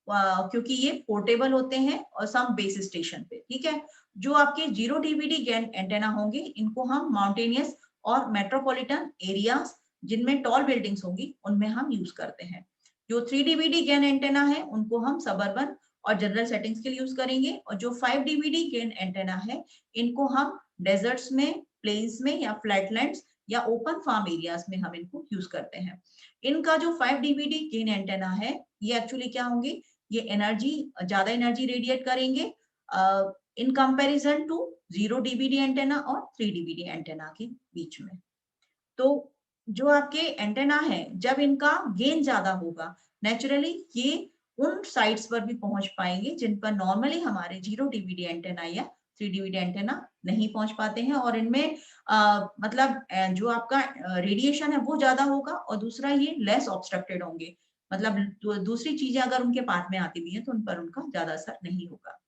क्योंकि ये पोर्टेबल होते हैं और सम बेस स्टेशन पे। ठीक है, जो आपके 0 dBd गेन एंटेना होंगे इनको हम माउंटेनियस और मेट्रोपॉलिटन एरियाज जिनमें टॉल बिल्डिंग्स होंगी उनमें हम यूज करते हैं। जो 3 dBd गेन एंटेना है उनको हम सबर्बन और जनरल सेटिंग्स के लिए यूज करेंगे, और जो 5 dBd गेन एंटेना है इनको हम डेजर्ट्स में, प्लेन्स में या फ्लैटलैंड्स या ओपन फार्म एरियाज में हम इनको यूज करते हैं। इनका जो 5 dBd गेन एंटेना है ये एक्चुअली क्या होंगे, ये एनर्जी, ज्यादा एनर्जी रेडिएट करेंगे in comparison to 0 dBd antenna और 3 dBd एंटेना के बीच में। तो जो आपके एंटेना है जब इनका गेन ज्यादा होगा, नेचुरली ये उन साइट्स पर भी पहुंच पाएंगे जिन पर नॉर्मली हमारे 0 dBd एंटेना या 3 dBd एंटेना नहीं पहुंच पाते हैं, और इनमें मतलब जो आपका रेडिएशन है वो ज्यादा होगा, और दूसरा ये लेस ऑब्स्ट्रक्टेड होंगे, मतलब दूसरी चीजें अगर उनके पाथ में आती भी हैं तो उन पर उनका ज्यादा असर नहीं होगा।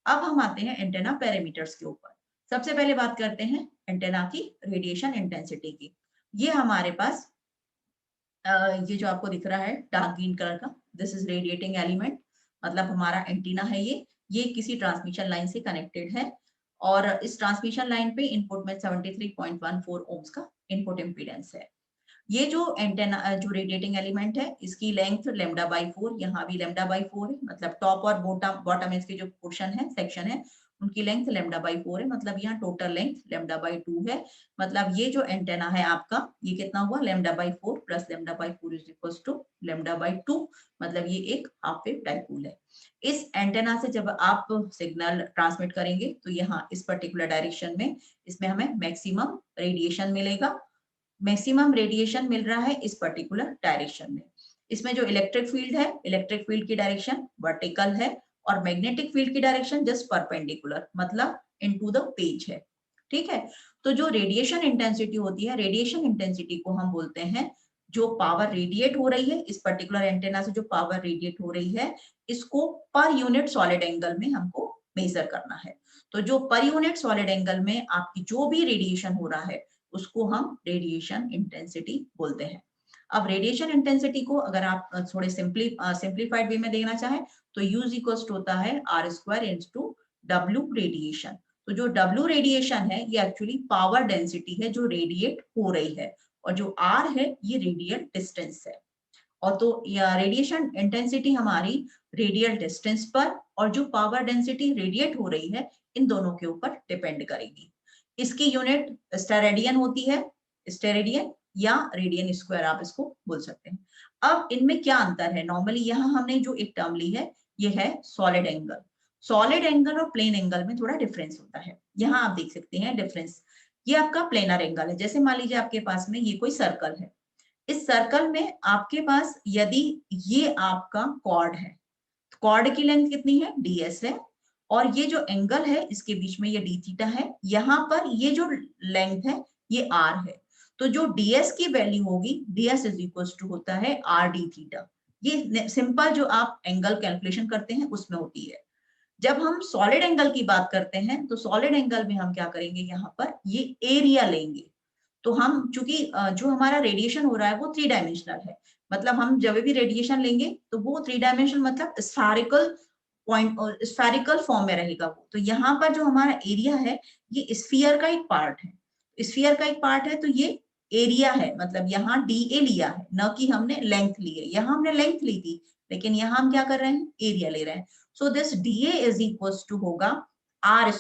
अब हम आते हैं एंटेना पैरामीटर्स के ऊपर। सबसे पहले बात करते हैं एंटेना की रेडिएशन इंटेंसिटी की। ये हमारे पास ये जो आपको दिख रहा है डार्क ग्रीन कलर का, दिस इज रेडिएटिंग एलिमेंट, मतलब हमारा एंटीना है। ये किसी ट्रांसमिशन लाइन से कनेक्टेड है, और इस ट्रांसमिशन लाइन पे इनपुट में 73.14 ओम्स का इनपुट इम्पीडेंस है। ये जो एंटेना, जो रेडिएटिंग एलिमेंट है इसकी लेंथ λ/4, यहाँ भी λ/4 है, मतलब टॉप और बॉटम, इसके जो पोर्शन है, सेक्शन है उनकी लेंथ λ/4 है, मतलब यहाँ टोटल लेंथ λ/2 है। मतलब ये जो एंटेना है आपका, ये कितना हुआ, λ/4 प्लस λ/4 इज इक्वल्स टू λ/2, मतलब ये एक हाफ वेव डाइपोल है। इस एंटेना से जब आप सिग्नल ट्रांसमिट करेंगे तो यहाँ इस पर्टिकुलर डायरेक्शन में इसमें हमें मैक्सिमम रेडिएशन मिलेगा। मैक्सिमम रेडिएशन मिल रहा है इस पर्टिकुलर डायरेक्शन में। इसमें जो इलेक्ट्रिक फील्ड है, इलेक्ट्रिक फील्ड की डायरेक्शन वर्टिकल है और मैग्नेटिक फील्ड की डायरेक्शन जस्ट परपेंडिकुलर, मतलब इनटू द पेज है। ठीक है, तो जो रेडिएशन इंटेंसिटी होती है, रेडिएशन इंटेंसिटी को हम बोलते हैं, जो पावर रेडिएट हो रही है इस पर्टिकुलर एंटेना से, जो पावर रेडिएट हो रही है, इसको पर यूनिट सॉलिड एंगल में हमको मेजर करना है। तो जो पर यूनिट सॉलिड एंगल में आपकी जो भी रेडिएशन हो रहा है उसको हम रेडिएशन इंटेंसिटी बोलते हैं। अब रेडिएशन इंटेंसिटी को अगर आप थोड़े सिंप्लीफाइड वे में देखना चाहें तो U इक्वल्स होता है R² इनटू W रेडिएशन। तो जो W रेडिएशन है ये एक्चुअली पावर डेंसिटी है जो रेडिएट हो रही है, और जो R है ये रेडियल डिस्टेंस है। और तो रेडिएशन इंटेंसिटी हमारी रेडियल डिस्टेंस पर और जो पावर डेंसिटी रेडिएट हो रही है इन दोनों के ऊपर डिपेंड करेगी। इसकी यूनिट स्टेरेडियन होती है, स्टेरेडियन या रेडियन स्क्वायर आप इसको बोल सकते हैं। अब इनमें क्या अंतर है, नॉर्मली यहाँ हमने जो एक टर्म ली है ये है सॉलिड एंगल। सॉलिड एंगल और प्लेन एंगल में थोड़ा डिफरेंस होता है, यहाँ आप देख सकते हैं डिफरेंस। ये आपका प्लेनर एंगल है, जैसे मान लीजिए आपके पास में ये कोई सर्कल है, इस सर्कल में आपके पास यदि ये आपका कॉर्ड है, कॉर्ड की लेंथ कितनी है, ds है, और ये जो एंगल है इसके बीच में ये d थीटा है, यहाँ पर ये जो लेंथ है ये r है। तो जो ds की वैल्यू होगी, ds इज इक्वल टू होता है r d थीटा। ये सिंपल जो आप एंगल कैलकुलेशन करते हैं उसमें होती है। जब हम सॉलिड एंगल की बात करते हैं तो सॉलिड एंगल में हम क्या करेंगे, यहाँ पर ये एरिया लेंगे। तो हम चूंकि जो हमारा रेडिएशन हो रहा है वो 3 डायमेंशनल है, मतलब हम जब भी रेडिएशन लेंगे तो वो 3 डायमेंशनल मतलब स्फेरिकल पॉइंट और स्फेरिकल फॉर्म में रहेगा वो। तो यहाँ पर जो हमारा एरिया है ये स्फीयर का एक पार्ट है, स्फीयर का एक पार्ट है, तो ये एरिया है, मतलब यहाँ DA लिया है, न कि हमने लेंथ ली है। यहाँ हमने लेंथ ली थी लेकिन यहाँ हम क्या कर रहे हैं, एरिया ले रहे हैं। So this DA is equal to होगा R²,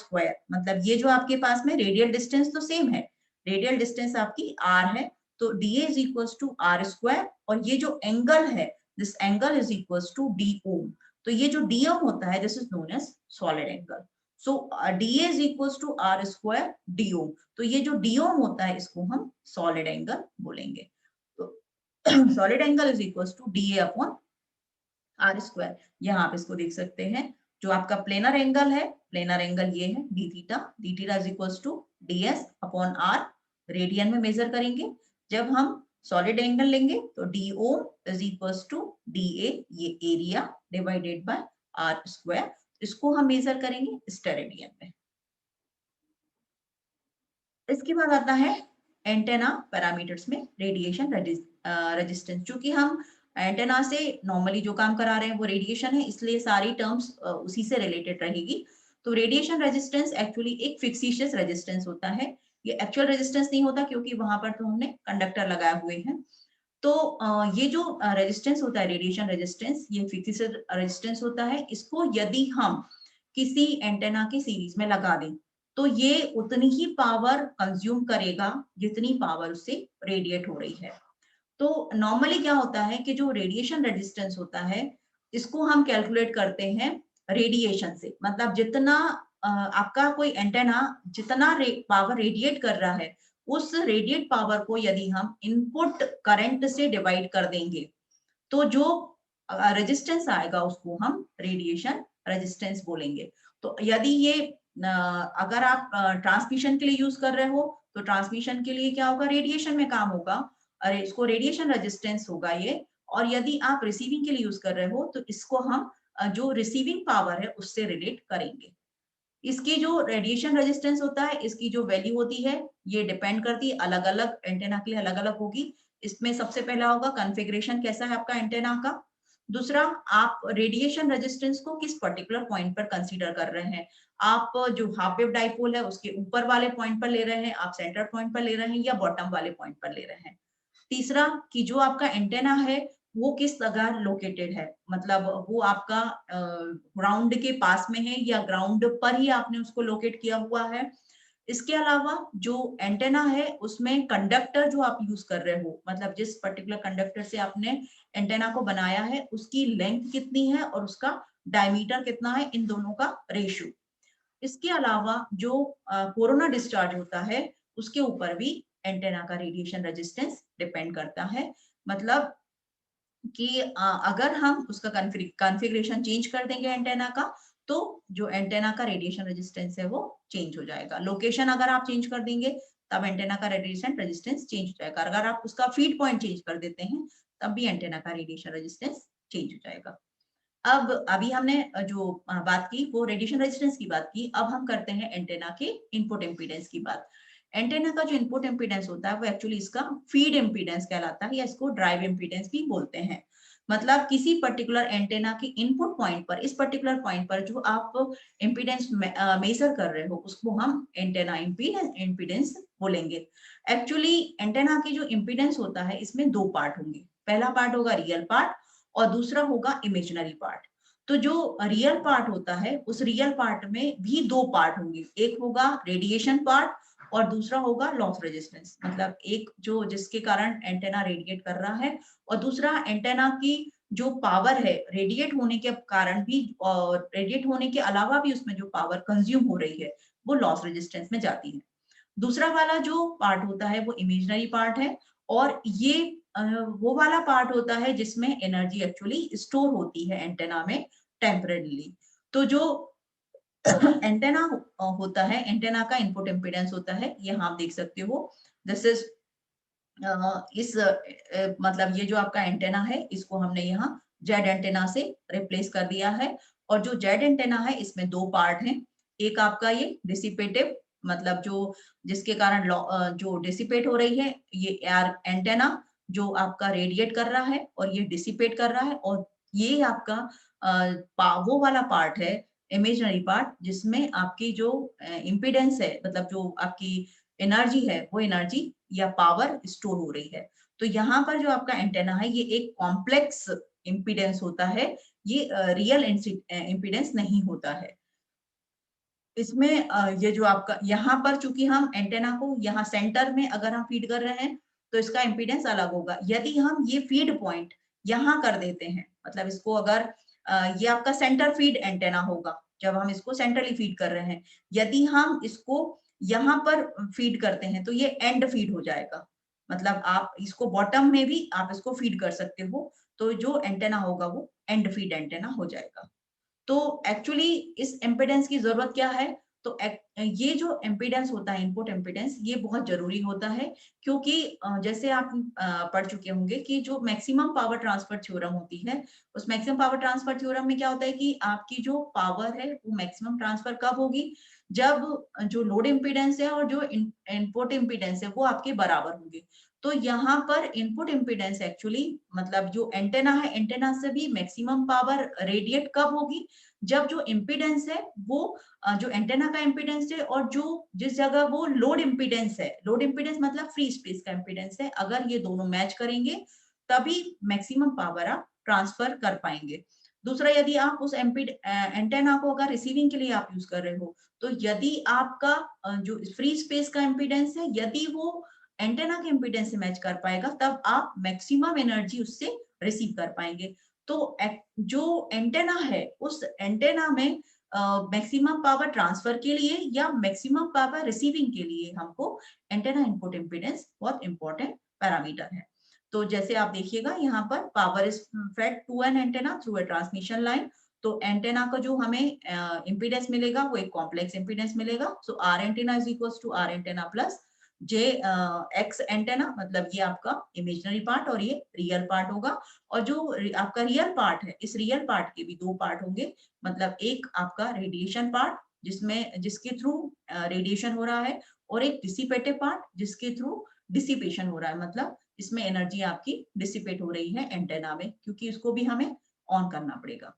मतलब ये जो आपके पास में रेडियल डिस्टेंस तो सेम है, रेडियल डिस्टेंस आपकी r है, तो DA is equal to R², और ये जो एंगल है this angle is equal to d ओम। तो ये जो d ओम होता है this is known as solid angle. So DA is equal to R² d ओम। तो ये जो d ओम होता है इसको हम सॉलिड एंगल बोलेंगे। तो solid angle is equal to DA upon R²। यहाँ आप इसको देख सकते हैं, जो आपका प्लेनर एंगल है, प्लेनर एंगल ये है d theta is equals to ds upon r, radian में मेजर करेंगे। जब हम सॉलिड एंगल लेंगे तो d ओम इज इक्वल्स टू da, ये एरिया डिवाइडेड बाय R², इसको हम मेजर करेंगे स्टेरेडियन में। इसके बाद आता है एंटेना पैरामीटर्स में रेडिएशन रेजिस्टेंस। चूंकि हम एंटेना से नॉर्मली जो काम करा रहे हैं वो रेडिएशन है, इसलिए सारी टर्म्स उसी से रिलेटेड रहेगी। तो रेडिएशन रेजिस्टेंस एक्चुअली एक फिक्सिशियस रेजिस्टेंस होता है, ये एक्चुअल रेजिस्टेंस नहीं होता क्योंकि वहां पर तो हमने कंडक्टर लगाए हुए हैं। तो ये जो रेजिस्टेंस होता है रेडिएशन रेजिस्टेंस, ये फिक्सिशियस रेजिस्टेंस होता है। इसको यदि हम किसी एंटेना की सीरीज में लगा दें तो ये उतनी ही पावर कंज्यूम करेगा जितनी पावर उससे रेडिएट हो रही है। तो नॉर्मली क्या होता है कि जो रेडिएशन रेजिस्टेंस होता है इसको हम कैलकुलेट करते हैं रेडिएशन से, मतलब जितना आपका कोई एंटेना जितना पावर रेडिएट कर रहा है उस रेडिएट पावर को यदि हम इनपुट करंट से डिवाइड कर देंगे तो जो रेजिस्टेंस आएगा उसको हम रेडिएशन रेजिस्टेंस बोलेंगे। तो यदि ये अगर आप ट्रांसमिशन के लिए यूज कर रहे हो तो ट्रांसमिशन के लिए क्या होगा, रेडिएशन में काम होगा, अरे इसको रेडिएशन रेजिस्टेंस होगा ये। और यदि आप रिसीविंग के लिए यूज कर रहे हो तो इसको हम जो रिसीविंग पावर है उससे रिलेट करेंगे। इसकी जो रेडिएशन रेजिस्टेंस होता है इसकी जो वैल्यू होती है ये डिपेंड करती है, अलग अलग एंटेना के लिए अलग अलग होगी। इसमें सबसे पहला होगा कॉन्फ़िगरेशन कैसा है आपका एंटेना का, दूसरा आप रेडिएशन रेजिस्टेंस को किस पर्टिकुलर पॉइंट पर कंसीडर कर रहे हैं, आप जो हाफ वेव डाइपोल है उसके ऊपर वाले पॉइंट पर ले रहे हैं, आप सेंटर पॉइंट पर ले रहे हैं या बॉटम वाले पॉइंट पर ले रहे हैं। तीसरा कि जो आपका एंटेना है वो किस जगह लोकेटेड है, मतलब वो आपका ग्राउंड के पास में है या ग्राउंड पर ही आपने उसको लोकेट किया हुआ है। इसके अलावा जो एंटेना है उसमें कंडक्टर जो आप यूज कर रहे हो, मतलब जिस पर्टिकुलर कंडक्टर से आपने एंटेना को बनाया है उसकी लेंथ कितनी है और उसका डायमीटर कितना है, इन दोनों का रेशियो। इसके अलावा जो कोरोना डिस्चार्ज होता है उसके ऊपर भी एंटेना का रेडिएशन रेजिस्टेंस डिपेंड करता है। मतलब कि अगर हम उसका कॉन्फ़िगरेशन चेंज कर देंगे एंटेना का, तो जो एंटेना का रेडिएशन रेजिस्टेंस है वो चेंज हो जाएगा। लोकेशन अगर आप चेंज कर देंगे तब एंटेना का रेडिएशन रेजिस्टेंस चेंज हो जाएगा। अगर आप उसका फीड पॉइंट चेंज कर देते हैं तब भी एंटेना का रेडिएशन रेजिस्टेंस चेंज हो जाएगा। अब अभी हमने जो बात की वो रेडिएशन रेजिस्टेंस की बात की। अब हम करते हैं एंटेना के इनपुट इम्पीडेंस की बात। एंटेना का जो इनपुट इम्पीडेंस होता है वो एक्चुअली इसका फीड इम्पीडेंस कहलाता है या इसको ड्राइव इम्पीडेंस भी बोलते हैं। मतलब किसी पर्टिकुलर एंटेना के इनपुट पॉइंट पर, इस पर्टिकुलर पॉइंट पर जो आप इम्पीडेंस मेजर कर रहे हो उसको हम एंटेना इम्पीडेंस बोलेंगे। एक्चुअली एंटेना की जो इम्पीडेंस होता है इसमें दो पार्ट होंगे। पहला पार्ट होगा रियल पार्ट और दूसरा होगा इमेजिनरी पार्ट। तो जो रियल पार्ट होता है उस रियल पार्ट में भी दो पार्ट होंगे, एक होगा रेडिएशन पार्ट और दूसरा होगा लॉस रेजिस्टेंस। मतलब एक जो जिसके कारण एंटेना रेडिएट कर रहा है और दूसरा एंटेना की जो पावर है रेडिएट होने के कारण भी, और रेडिएट होने के अलावा भी उसमें जो पावर कंज्यूम हो रही है वो लॉस रेजिस्टेंस में जाती है। दूसरा वाला जो पार्ट होता है वो इमेजिनरी पार्ट है और ये वो वाला पार्ट होता है जिसमें एनर्जी एक्चुअली स्टोर होती है एंटेना में टेम्परेरीली। तो जो एंटेना होता है, एंटेना का इनपुट इम्पीडेंस होता है, ये आप देख सकते हो। दिस इज इस मतलब ये जो आपका एंटेना है इसको हमने यहाँ जेड एंटेना से रिप्लेस कर दिया है। और जो जेड एंटेना है इसमें दो पार्ट हैं। एक आपका ये डिसिपेटिव, मतलब जो जिसके कारण जो डिसिपेट हो रही है, ये एयर एंटेना जो आपका रेडिएट कर रहा है और ये डिसिपेट कर रहा है। और ये आपका वो वाला पार्ट है इमेजिनरी पार्ट जिसमें आपकी जो इम्पीडेंस है, मतलब जो आपकी एनर्जी है वो एनर्जी या पावर स्टोर हो रही है। तो यहाँ पर जो आपका एंटेना है ये एक कॉम्प्लेक्स इम्पीडेंस होता है, ये रियल इम्पीडेंस नहीं होता है। इसमें ये जो आपका यहाँ पर चूंकि हम एंटेना को यहाँ सेंटर में अगर हम फीड कर रहे हैं तो इसका इम्पीडेंस अलग होगा। यदि हम ये फीड पॉइंट यहाँ कर देते हैं, मतलब इसको अगर ये आपका सेंटर फीड एंटेना होगा जब हम इसको सेंट्रली फीड कर रहे हैं। यदि हम इसको यहाँ पर फीड करते हैं तो ये एंड फीड हो जाएगा। मतलब आप इसको बॉटम में भी आप इसको फीड कर सकते हो, तो जो एंटेना होगा वो एंड फीड एंटेना हो जाएगा। तो एक्चुअली इस इम्पीडेंस की जरूरत क्या है? तो ये जो इम्पीडेंस होता है, इनपुट इम्पीडेंस, ये बहुत जरूरी होता है क्योंकि जैसे आप पढ़ चुके होंगे कि जो मैक्सिमम पावर ट्रांसफर थ्योरम होती है, उस मैक्सिमम पावर ट्रांसफर थ्योरम में क्या होता है कि आपकी जो पावर है वो मैक्सिमम ट्रांसफर कब होगी? जब जो लोड इम्पीडेंस है और जो इनपुट इम्पीडेंस है वो आपके बराबर होंगे। तो यहाँ पर इनपुट इम्पीडेंस एक्चुअली, मतलब जो एंटेना है, एंटेना से भी मैक्सिमम पावर रेडिएट कब होगी? जब जो इम्पीडेंस है वो जो एंटेना का इम्पीडेंस है और जो जिस जगह वो लोड इम्पीडेंस है, लोड इम्पीडेंस मतलब फ्री स्पेस का इम्पीडेंस है, अगर ये दोनों मैच करेंगे तभी मैक्सिमम पावर आप ट्रांसफर कर पाएंगे। दूसरा, यदि आप उस एंटेना को अगर रिसीविंग के लिए आप यूज कर रहे हो, तो यदि आपका जो फ्री स्पेस का इम्पीडेंस है यदि वो एंटेना के इम्पीडेंस से मैच कर पाएगा तब आप मैक्सिमम एनर्जी उससे रिसीव कर पाएंगे। तो जो एंटेना है उस एंटेना में मैक्सिमम पावर ट्रांसफर के लिए या मैक्सिमम पावर रिसीविंग के लिए हमको एंटेना इनपुट इम्पीडेंस बहुत इंपॉर्टेंट पैरामीटर है। तो जैसे आप देखिएगा यहाँ पर power is fed to an antenna through a transmission line. तो एंटेना का जो हमें इम्पीडेंस मिलेगा वो एक कॉम्प्लेक्स इम्पीडेंस मिलेगा। So R antenna is equal to R antenna plus j X antenna, मतलब ये आपका इमेजिनरी पार्ट और ये रियल पार्ट होगा। और जो आपका रियल पार्ट है, इस रियल पार्ट के भी दो पार्ट होंगे। मतलब एक आपका रेडिएशन पार्ट जिसके थ्रू रेडिएशन हो रहा है, और एक डिसिपेटिव पार्ट जिसके थ्रू डिसिपेशन हो रहा है। मतलब इसमें एनर्जी आपकी डिसिपेट हो रही है एंटेना में, क्योंकि इसको भी हमें ऑन करना पड़ेगा।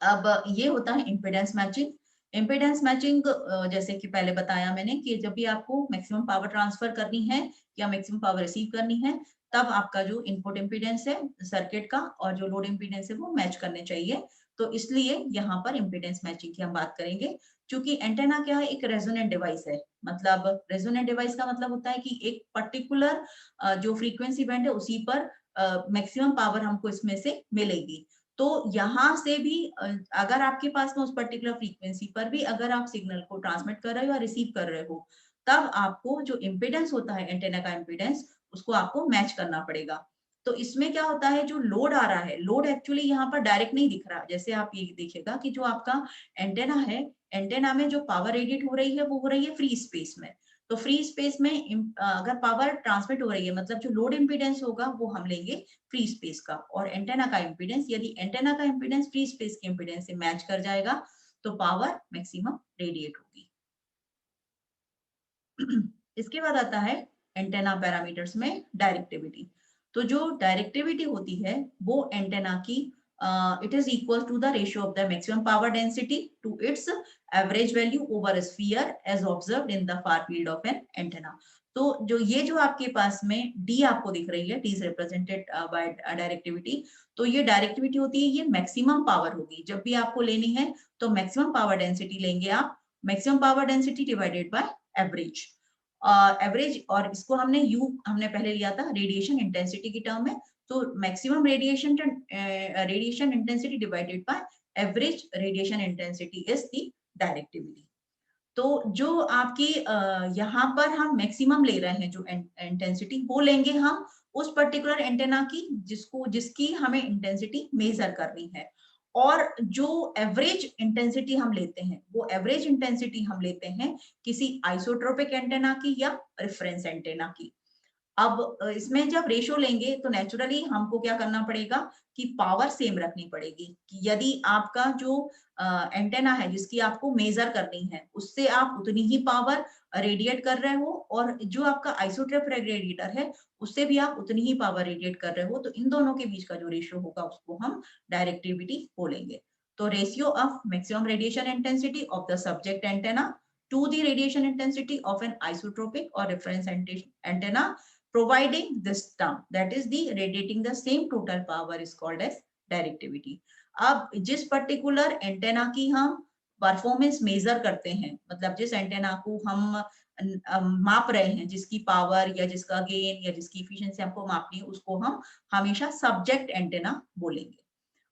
अब ये होता है इम्पीडेंस मैचिंग। इम्पीडेंस मैचिंग जैसे कि पहले बताया मैंने कि जब भी आपको मैक्सिमम पावर ट्रांसफर करनी है या मैक्सिमम पावर रिसीव करनी है, तब आपका जो इनपुट इम्पीडेंस है सर्किट का और जो लोड इम्पीडेंस है वो मैच करने चाहिए। तो इसलिए यहाँ पर इम्पीडेंस मैचिंग की हम बात करेंगे। क्योंकि एंटेना क्या है, एक रेजोनेंट डिवाइस है। मतलब रेजोनेंट डिवाइस का मतलब होता है कि एक पर्टिकुलर जो फ्रीक्वेंसी बैंड है उसी पर मैक्सिमम पावर हमको इसमें से मिलेगी। तो यहाँ से भी अगर आपके पास में उस पर्टिकुलर फ्रीक्वेंसी पर भी अगर आप सिग्नल को ट्रांसमिट कर रहे हो या रिसीव कर रहे हो, तब आपको जो इम्पीडेंस होता है एंटेना का इम्पीडेंस, उसको आपको मैच करना पड़ेगा। तो इसमें क्या होता है, जो लोड आ रहा है, लोड एक्चुअली यहाँ पर डायरेक्ट नहीं दिख रहा। जैसे आप ये देखिएगा कि जो आपका एंटेना है, एंटेना में जो पावर रेडिएट हो रही है वो हो रही है फ्री स्पेस में। तो फ्री स्पेस में अगर पावर ट्रांसमिट हो रही है, मतलब जो लोड इम्पीडेंस होगा वो हम लेंगे फ्री स्पेस का, और एंटेना का इम्पीडेंस, यदि एंटेना का इम्पीडेंस फ्री स्पेस के इम्पीडेंस से मैच कर जाएगा तो पावर मैक्सिमम रेडिएट होगी। इसके बाद आता है एंटेना पैरामीटर्स में डायरेक्टिविटी। तो जो डायरेक्टिविटी होती है वो एंटेना की it is equal to the ratio of the maximum power density to its average value over sphere as observed in the far field of an antenna. तो जो आपके पास में डी आपको दिख रही है, D is represented by directivity. तो ये डायरेक्टिविटी होती है, ये मैक्सिमम पावर होगी। जब भी आपको लेनी है तो मैक्सिमम पावर डेंसिटी लेंगे आप, maximum power density divided by average. Average, और इसको हमने पहले लिया था रेडिएशन इंटेंसिटी की टर्म में। तो maximum radiation intensity divided by average radiation intensity is the directivity. तो जो आपकी यहाँ पर हम मैक्सिमम ले रहे हैं जो इंटेंसिटी, वो लेंगे हम उस पर्टिकुलर एंटेना की जिसकी हमें इंटेंसिटी मेजर करनी है। और जो एवरेज इंटेंसिटी हम लेते हैं वो एवरेज इंटेंसिटी हम लेते हैं किसी आइसोट्रोपिक एंटेना की या रेफरेंस एंटेना की। अब इसमें जब रेशो लेंगे तो नेचुरली हमको क्या करना पड़ेगा कि पावर सेम रखनी पड़ेगी। कि यदि आपका जो एंटेना है जिसकी आपको मेजर करनी है उससे आप उतनी ही पावर रेडिएट कर रहे हो, और जो आपका आइसोट्रोप रेडिएटर है उससे भी आप उतनी ही पावर रेडिएट कर रहे हो, तो इन दोनों के बीच का जो रेशियो होगा उसको हम डायरेक्टिविटी बोलेंगे। तो ratio of maximum radiation intensity of the subject antenna to the radiation intensity of an isotropic और reference antenna providing this term, that is the radiating the same total power is called as directivity. अब जिस particular antenna की हम performance major करते हैं, मतलब जिस antenna को हम माप रहे हैं, जिसकी पावर या जिसका गेन या जिसकी इफिशिएंसी हमको मापनी है, उसको हम हमेशा सब्जेक्ट एंटेना बोलेंगे।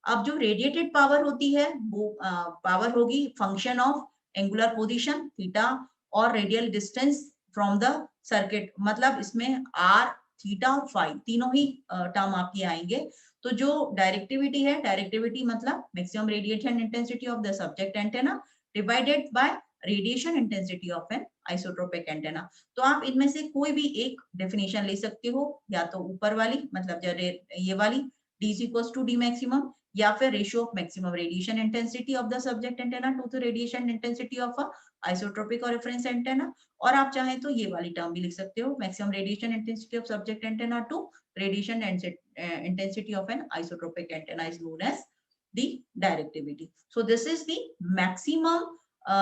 अब जो रेडिएटेड पावर होती है वो पावर होगी function of angular position theta और radial distance from the circuit. मतलब इसमें आर, थीटा और फाई तीनों ही टर्म आपके आएंगे। तो जो डायरेक्टिविटी है, डायरेक्टिविटी मतलब maximum radiation intensity of the subject antenna divided by radiation intensity of an isotropic antenna. तो आप इनमें से कोई भी एक डेफिनेशन ले सकते हो, या तो ऊपर वाली मतलब ये वाली D is equals to D maximum, या फिर ratio of maximum radiation intensity of the subject antenna to the radiation intensity of isotropic और रेफरेंस एंटेना। और आप चाहें तो ये वाली टर्म भी लिख सकते हो, maximum radiation intensity of subject antenna to radiation intensity of an isotropic antenna is known as the directivity. So this is the maximum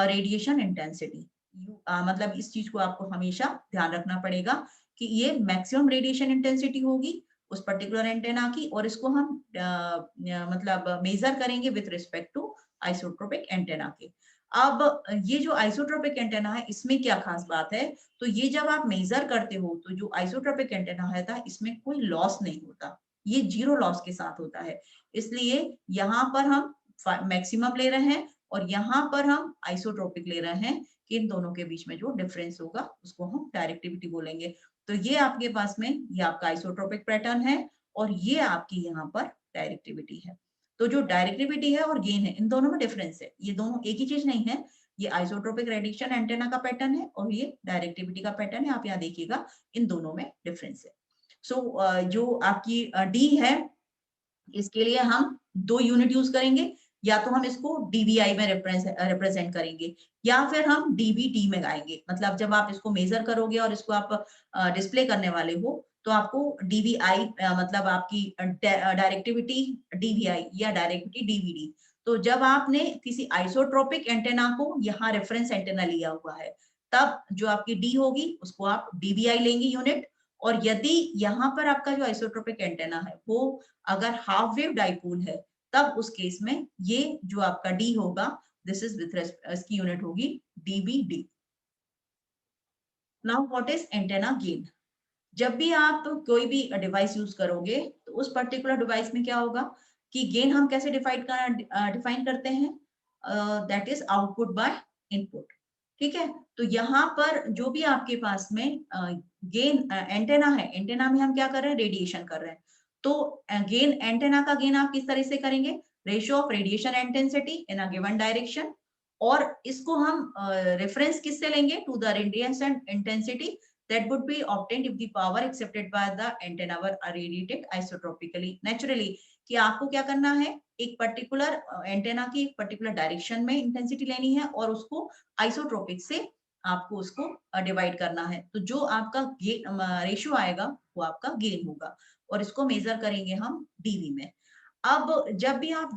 radiation intensity. मतलब इस चीज को आपको हमेशा ध्यान रखना पड़ेगा कि ये मैक्सिमम रेडिएशन इंटेंसिटी होगी उस पर्टिकुलर एंटेना की, और इसको हम मतलब मेजर करेंगे with respect to isotropic antenna के। अब ये जो आइसोट्रोपिक एंटेना है इसमें क्या खास बात है, तो ये जब आप मेजर करते हो तो जो आइसोट्रोपिक एंटेना रहता है इसमें कोई लॉस नहीं होता, ये जीरो लॉस के साथ होता है। इसलिए यहाँ पर हम मैक्सिमम ले रहे हैं और यहाँ पर हम आइसोट्रोपिक ले रहे हैं, कि इन दोनों के बीच में जो डिफरेंस होगा उसको हम डायरेक्टिविटी बोलेंगे। तो ये आपके पास में ये आपका आइसोट्रोपिक पैटर्न है और ये आपकी यहाँ पर डायरेक्टिविटी है। तो जो डायरेक्टिविटी है और गेन है इन दोनों में डिफरेंस है, ये दोनों एक ही चीज नहीं है। ये आइसोट्रोपिक रेडिएशन एंटेना का पैटर्न है और ये डायरेक्टिविटी का पैटर्न है। आप यहाँ देखिएगा इन दोनों में डिफरेंस है। सो जो आपकी डी है इसके लिए हम दो यूनिट यूज करेंगे, या तो हम इसको डीवीआई में रिप्रेजेंट करेंगे या फिर हम डीबीटी में गाएंगे। मतलब जब आप इसको मेजर करोगे और इसको आप डिस्प्ले करने वाले हो तो आपको डीवीआई मतलब आपकी डायरेक्टिविटी डीवीआई या डायरेक्टिविटी डीवीडी। तो जब आपने किसी आइसोट्रोपिक एंटेना को यहाँ रेफरेंस एंटेना लिया हुआ है, तब जो आपकी डी होगी उसको आप डीवीआई लेंगे यूनिट, और यदि यहाँ पर आपका जो आइसोट्रोपिक एंटेना है वो अगर हाफ वेव डाइपोल है, तब उस केस में ये जो आपका डी होगा, दिस इज विथ इसकी यूनिट होगी DBD. Now what is antenna gain? जब भी आप कोई भी डिवाइस यूज करोगे तो उस पर्टिकुलर डिवाइस में क्या होगा कि गेन हम कैसे डिफाइन करते हैं, that is output by input. ठीक है, तो यहाँ पर जो भी आपके पास में गेन एंटेना है, एंटेना में हम क्या कर रहे हैं, रेडिएशन कर रहे हैं। तो गेन, एंटेना का गेन आप किस तरह से करेंगे, ratio of radiation intensity in a given direction, और इसको हम रेफरेंस किससे लेंगे, to the radiation intensity that would be obtained if the power accepted by the antenna were radiated isotropically naturally। कि आपको क्या करना है, एक पर्टिकुलर एंटेना की एक पर्टिकुलर डायरेक्शन में इंटेंसिटी लेनी है और उसको आइसोट्रोपिक से आपको उसको डिवाइड करना है। तो जो आपका रेशियो आएगा वो आपका गेन होगा, और इसको मेजर करेंगे हम डीवी में। अब जब भी आप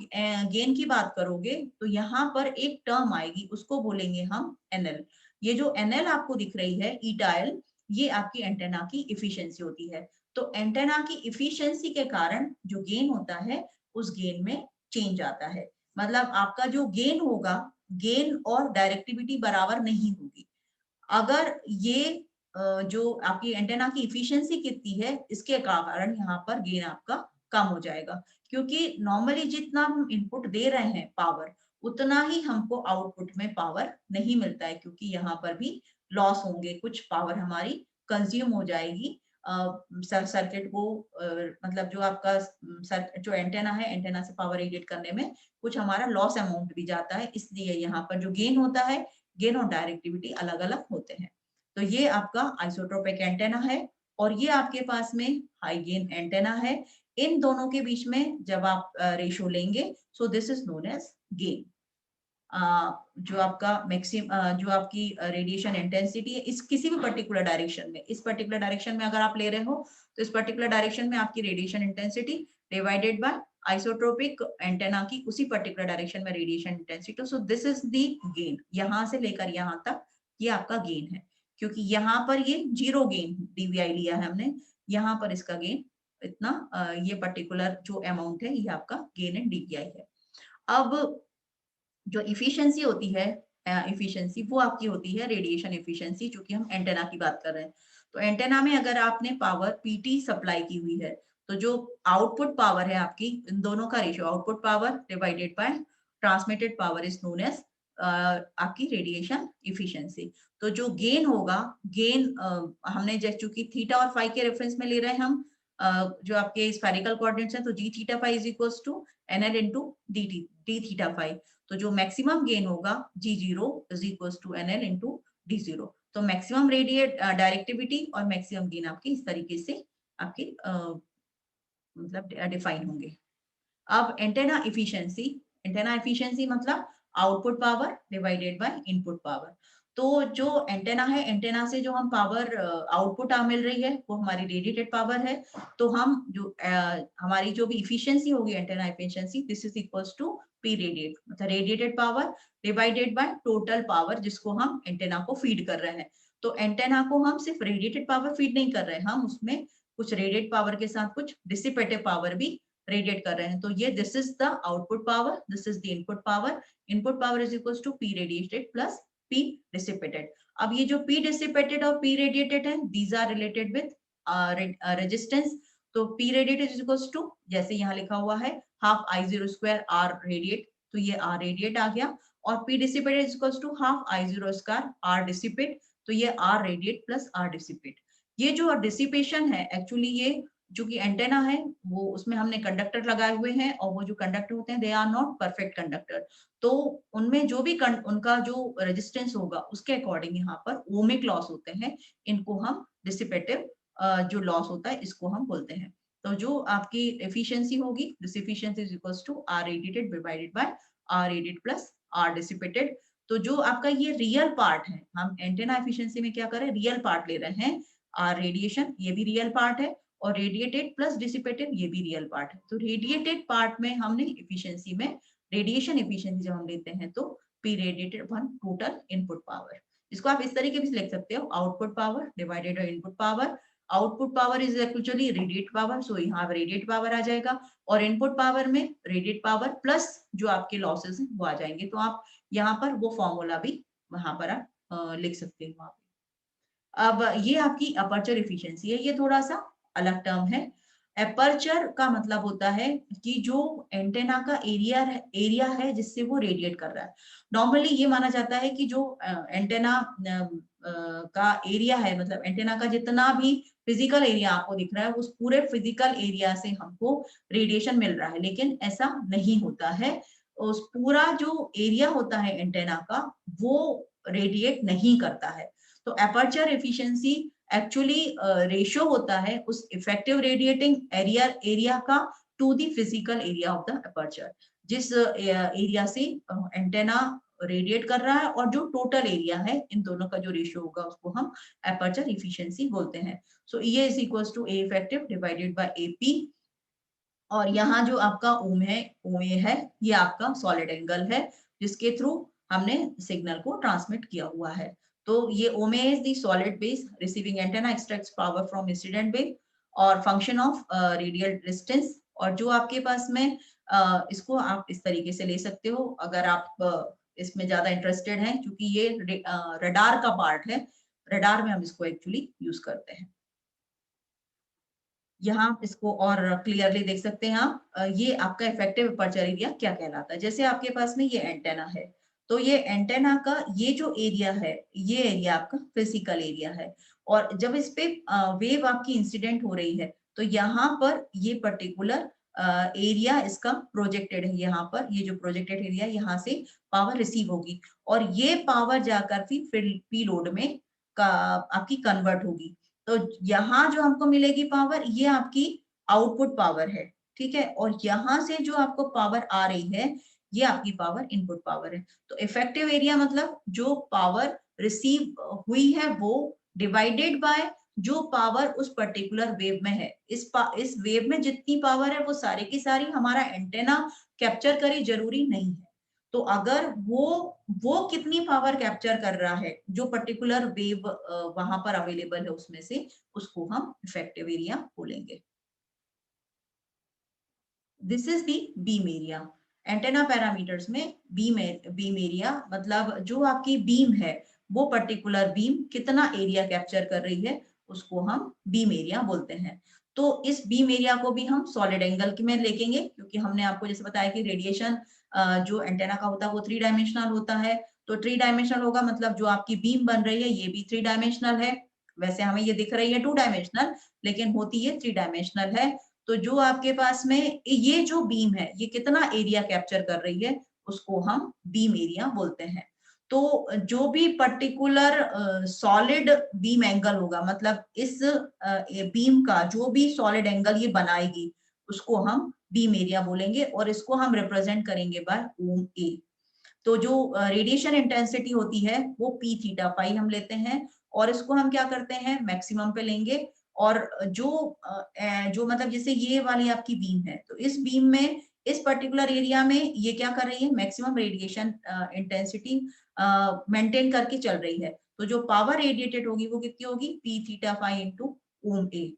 गेन की बात करोगे तो यहाँ पर एक टर्म आएगी, उसको बोलेंगे हम एनएल। ये जो एनएल आपको दिख रही है, ईटा एल, ये आपकी एंटेना की इफिशियंसी होती है। तो एंटेना की इफिशियंसी के कारण जो गेन होता है उस गेन में चेंज आता है। मतलब आपका जो गेन होगा, गेन और डायरेक्टिविटी बराबर नहीं होगी। अगर ये जो आपकी एंटेना की इफिशियंसी कितनी है, इसके कारण यहाँ पर गेन आपका कम हो जाएगा, क्योंकि नॉर्मली जितना हम इनपुट दे रहे हैं पावर, उतना ही हमको आउटपुट में पावर नहीं मिलता है, क्योंकि यहाँ पर भी लॉस होंगे, कुछ पावर हमारी कंज्यूम हो जाएगी सर्किट को, मतलब जो आपका जो एंटेना है, एंटेना से पावर रेडिएट करने में कुछ हमारा लॉस अमाउंट भी जाता है। इसलिए यहाँ पर जो गेन होता है, गेन और डायरेक्टिविटी अलग अलग होते हैं। तो ये आपका आइसोट्रोपिक एंटेना है और ये आपके पास में हाई गेन एंटेना है। इन दोनों के बीच में जब आप रेशियो लेंगे, so this is known as gain. जो आपका जो आपकी रेडिएशन इंटेंसिटी है, इस किसी भी पर्टिकुलर डायरेक्शन में, इस पर्टिकुलर डायरेक्शन में अगर आप ले रहे हो तो इस पर्टिकुलर डायरेक्शन में आपकी radiation intensity divided by isotropic antenna की उसी पर्टिकुलर डायरेक्शन में radiation intensity. So this is the gain, यहां से लेकर यहां तक ये आपका गेन है, क्योंकि यहाँ पर ये जीरो गेन डीवीआई लिया है हमने, यहाँ पर इसका गेन इतना ये पर्टिकुलर जो अमाउंट है ये आपका गेन इन डीवीआई है। अब जो इफिशियंसी होती है, इफिशियंसी वो आपकी होती है रेडिएशन इफिशियंसी, जो कि हम एंटेना की बात कर रहे हैं। तो एंटेना में अगर आपने पावर पीटी सप्लाई की हुई है, तो जो आउटपुट पावर है आपकी, इन दोनों का ratio, output power divided by transmitted power is known as आपकी रेडिएशन इफिशियंसी। तो जो गेन होगा, गेन हमने जैसे चूंकि थीटा और फाई के रेफरेंस में ले रहे हैं हम, जो आपके स्फेरिकल कोऑर्डिनेट्स हैं, तो G theta phi is equals to NL into D theta phi. तो जो मैक्सिमम गेन होगा G0 is equals to NL into D0। तो मैक्सिमम रेडिएट डायरेक्टिविटी और मैक्सिमम गेन आपकी इस तरीके से आपके मतलब डिफाइन होंगे। अब एंटेना इफिशियंसी मतलब output power divided by input power. तो जो एंटेना है, एंटेना से जो हम पावर आउटपुट मिल रही है वो हमारी रेडिएटेड पावर है। तो हम जो हमारी जो भी इफिशियंसी होगी, antenna efficiency, this is equals to P radiate, मतलब radiated power divided by total power जिसको हम एंटेना को फीड कर रहे हैं। तो एंटेना को हम सिर्फ रेडिएटेड पावर फीड नहीं कर रहे हैं, हम उसमें कुछ रेडिएट पावर के साथ कुछ डिसिपेटिव पावर भी रेडिएट कर रहे हैं। तो ये this is the output power, this is the input power. Input power is equals to P radiated plus P dissipated. अब ये जो पी डिसिपेटेड और पी रेडिएटेड है, these are related with resistance. तो P radiated is equals to, जैसे यहाँ लिखा हुआ है, half I zero square R radiate, तो ये आर रेडिएट आ गया। और P dissipated is equals to half I zero square R dissipate, तो ये R radiate plus R dissipate. ये जो डिसिपेशन है, एक्चुअली ये जो कि एंटेना है वो, उसमें हमने कंडक्टर लगाए हुए हैं, और वो जो कंडक्टर होते हैं they are not perfect conductor. तो उनमें जो भी उनका जो रेजिस्टेंस होगा उसके अकॉर्डिंग यहाँ पर ओमिक लॉस होते हैं। इनको हम डिसिपेटिव जो लॉस होता है इसको हम बोलते हैं। तो जो आपकी एफिशिएंसी होगी, this efficiency is equals to R radiated divided by R radiate plus R dissipated. तो जो आपका ये रियल पार्ट है, हम एंटेना एफिशिएंसी में क्या करें, रियल पार्ट ले रहे हैं। आर रेडिएशन ये भी रियल पार्ट है, और रेडिएटेड प्लस डिसिपेटेड ये भी रियल पार्ट है। तो रेडिएटेड पार्ट में हमने एफिशिएंसी में रेडिएशन एफिशिएंसी जब हम लेते हैं तो P radiated one total input power, इसको आप इस तरीके से लिख सकते हो, output power divided by input power. Output power is actually radiate power, so यहाँ रेडिएट पावर आ जाएगा, और इनपुट पावर में रेडिएट पावर प्लस जो आपके लॉसेस हैं वो आ जाएंगे। तो आप यहाँ पर वो फॉर्मूला भी वहां पर आप लिख सकते हो वहां पे। अब ये आपकी अपर्चर इफिशियंसी है, ये थोड़ा सा अलग टर्म है। एपर्चर का मतलब होता है कि जो एंटेना का एरिया है जिससे वो रेडिएट कर रहा है। नॉर्मली ये माना जाता है कि जो एंटेना का एरिया है, मतलब एंटेना का जितना भी फिजिकल एरिया आपको दिख रहा है, उस पूरे फिजिकल एरिया से हमको रेडिएशन मिल रहा है, लेकिन ऐसा नहीं होता है। उस पूरा जो एरिया होता है एंटेना का वो रेडिएट नहीं करता है। तो एपर्चर एफिशिएंसी एक्चुअली रेशियो होता है उस इफेक्टिव रेडिएटिंग एरिया का to the physical area of the aperture. जिस एरिया से एंटेना रेडिएट कर रहा है और जो टोटल एरिया है, इन दोनों का जो रेशियो होगा उसको हम एपर्चर इफिशिएंसी बोलते हैं। So E is equals to A effective divided by AP। और यहाँ जो आपका OA है, ये आपका सॉलिड एंगल है जिसके थ्रू हमने सिग्नल को ट्रांसमिट किया हुआ है। तो ये OA is the solid base receiving antenna extracts power from incident wave और फंक्शन ऑफ रेडियल डिस्टेंस। और जो आपके पास में इसको आप इस तरीके से ले सकते हो अगर आप इसमें ज्यादा इंटरेस्टेड हैं, क्योंकि ये रडार का पार्ट है। रडार में हम इसको एक्चुअली यूज करते हैं। यहाँ इसको और क्लियरली देख सकते हैं आप। ये आपका इफेक्टिव अपर्चर एरिया क्या कहलाता है। जैसे आपके पास में ये एंटेना है, तो ये एंटेना का ये जो एरिया है, ये एरिया आपका फिजिकल एरिया है। और जब इस पे वेव आपकी इंसिडेंट हो रही है, तो यहाँ पर ये पर्टिकुलर एरिया इसका प्रोजेक्टेड है। यहाँ पर ये जो प्रोजेक्टेड एरिया, यहाँ से पावर रिसीव होगी और ये पावर जाकर फिर पी लोड में आपकी कन्वर्ट होगी। तो यहाँ जो हमको मिलेगी पावर, ये आपकी आउटपुट पावर है, ठीक है। और यहाँ से जो आपको पावर आ रही है, ये आपकी पावर इनपुट पावर है। तो इफेक्टिव एरिया मतलब जो पावर रिसीव हुई है वो डिवाइडेड बाय जो पावर उस पर्टिकुलर वेव में है। इस वेव में जितनी पावर है वो सारी की सारी हमारा एंटेना कैप्चर करे जरूरी नहीं है। तो अगर वो कितनी पावर कैप्चर कर रहा है, जो पर्टिकुलर वेव वहां पर अवेलेबल है उसमें से, उसको हम इफेक्टिव एरिया बोलेंगे। This is the beam area. Antenna parameters में बीम एरिया मतलब जो आपकी बीम है, वो पर्टिकुलर बीम कितना एरिया कैप्चर कर रही है, उसको हम बीम एरिया बोलते हैं। तो इस बीम एरिया को भी हम सॉलिड एंगल में लेंगे, क्योंकि हमने आपको जैसे बताया कि रेडिएशन जो एंटेना का होता है वो 3 डायमेंशनल होता है। तो 3 डायमेंशनल होगा मतलब जो आपकी बीम बन रही है ये भी 3 डायमेंशनल है। वैसे हमें ये दिख रही है 2 डायमेंशनल, लेकिन होती है 3 डायमेंशनल है। तो जो आपके पास में ये जो बीम है, ये कितना एरिया कैप्चर कर रही है, उसको हम बीम एरिया बोलते हैं। तो जो भी पर्टिकुलर सॉलिड बीम एंगल होगा, मतलब इस बीम का जो भी सॉलिड एंगल ये बनाएगी, उसको हम बीम एरिया बोलेंगे और इसको हम रिप्रेजेंट करेंगे बाय ओम ए। तो जो रेडिएशन इंटेंसिटी होती है वो पी थीटा पाई हम लेते हैं, और इसको हम क्या करते हैं मैक्सिमम पे लेंगे। और जो मतलब जैसे ये वाली आपकी बीम है, तो इस बीम में इस पर्टिकुलर एरिया में ये क्या कर रही है, मैक्सिमम रेडिएशन इंटेंसिटी मेंटेन करके चल रही है। तो जो पावर रेडिएटेड होगी वो कितनी होगी, पी थीटा फाई इंटू ओम ए।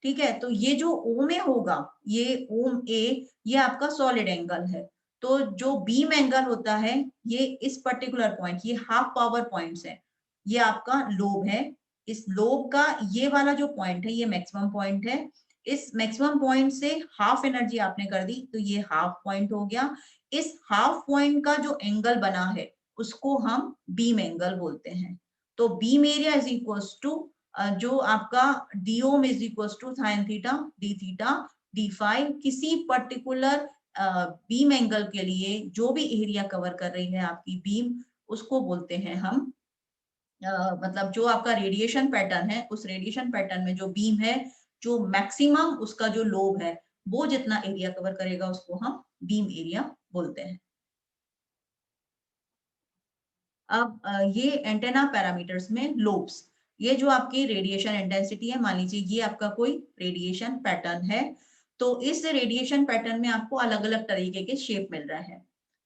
ठीक है। तो ये जो ओम ए होगा, ये ओम ए, ये आपका सॉलिड एंगल है। तो जो बीम एंगल होता है, ये इस पर्टिकुलर पॉइंट, ये हाफ पावर पॉइंट्स है, ये आपका लोब है। इस लोब का ये वाला जो पॉइंट है, ये मैक्सिमम पॉइंट है। इस मैक्सिमम पॉइंट से हाफ एनर्जी आपने कर दी, तो ये हाफ पॉइंट हो गया। इस हाफ पॉइंट का जो एंगल बना है, उसको हम बीम एंगल बोलते हैं। तो beam area is equals to जो आपका D ohm is equal to sine theta D theta D phi, किसी पर्टिकुलर बीम एंगल के लिए जो भी एरिया कवर कर रही है आपकी बीम, उसको बोलते हैं हम मतलब जो आपका रेडिएशन पैटर्न है, उस रेडिएशन पैटर्न में जो बीम है, जो मैक्सिमम उसका जो लोब है, वो जितना एरिया कवर करेगा उसको हम बीम एरिया बोलते हैं। अब ये एंटेना पैरामीटर्स में लोब्स, ये जो आपकी रेडिएशन इंटेंसिटी है, मान लीजिए ये आपका कोई रेडिएशन पैटर्न है। तो इस रेडिएशन पैटर्न में आपको अलग अलग तरीके के शेप मिल रहा है।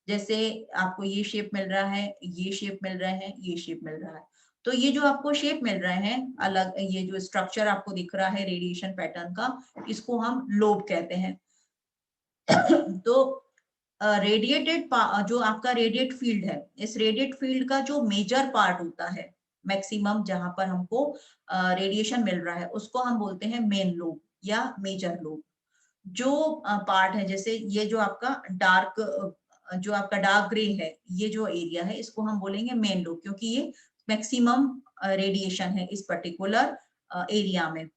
जैसे आपको ये शेप मिल रहा है, ये शेप मिल रहा है, ये शेप मिल रहा है। तो ये जो आपको शेप मिल रहे हैं अलग, ये जो स्ट्रक्चर आपको दिख रहा है रेडिएशन पैटर्न का, इसको हम लोब कहते हैं। तो रेडिएटेड जो आपका रेडिएट फील्ड है, इस रेडिएट फील्ड का जो मेजर पार्ट होता है, मैक्सिमम जहां पर हमको रेडिएशन मिल रहा है, उसको हम बोलते हैं मेन लोब या मेजर लोब। जो पार्ट है, जैसे ये जो आपका डार्क ग्रे है, ये जो एरिया है, इसको हम बोलेंगे मेन लोब, क्योंकि ये मैक्सिमम रेडिएशन है इस पर्टिकुलर एरिया में।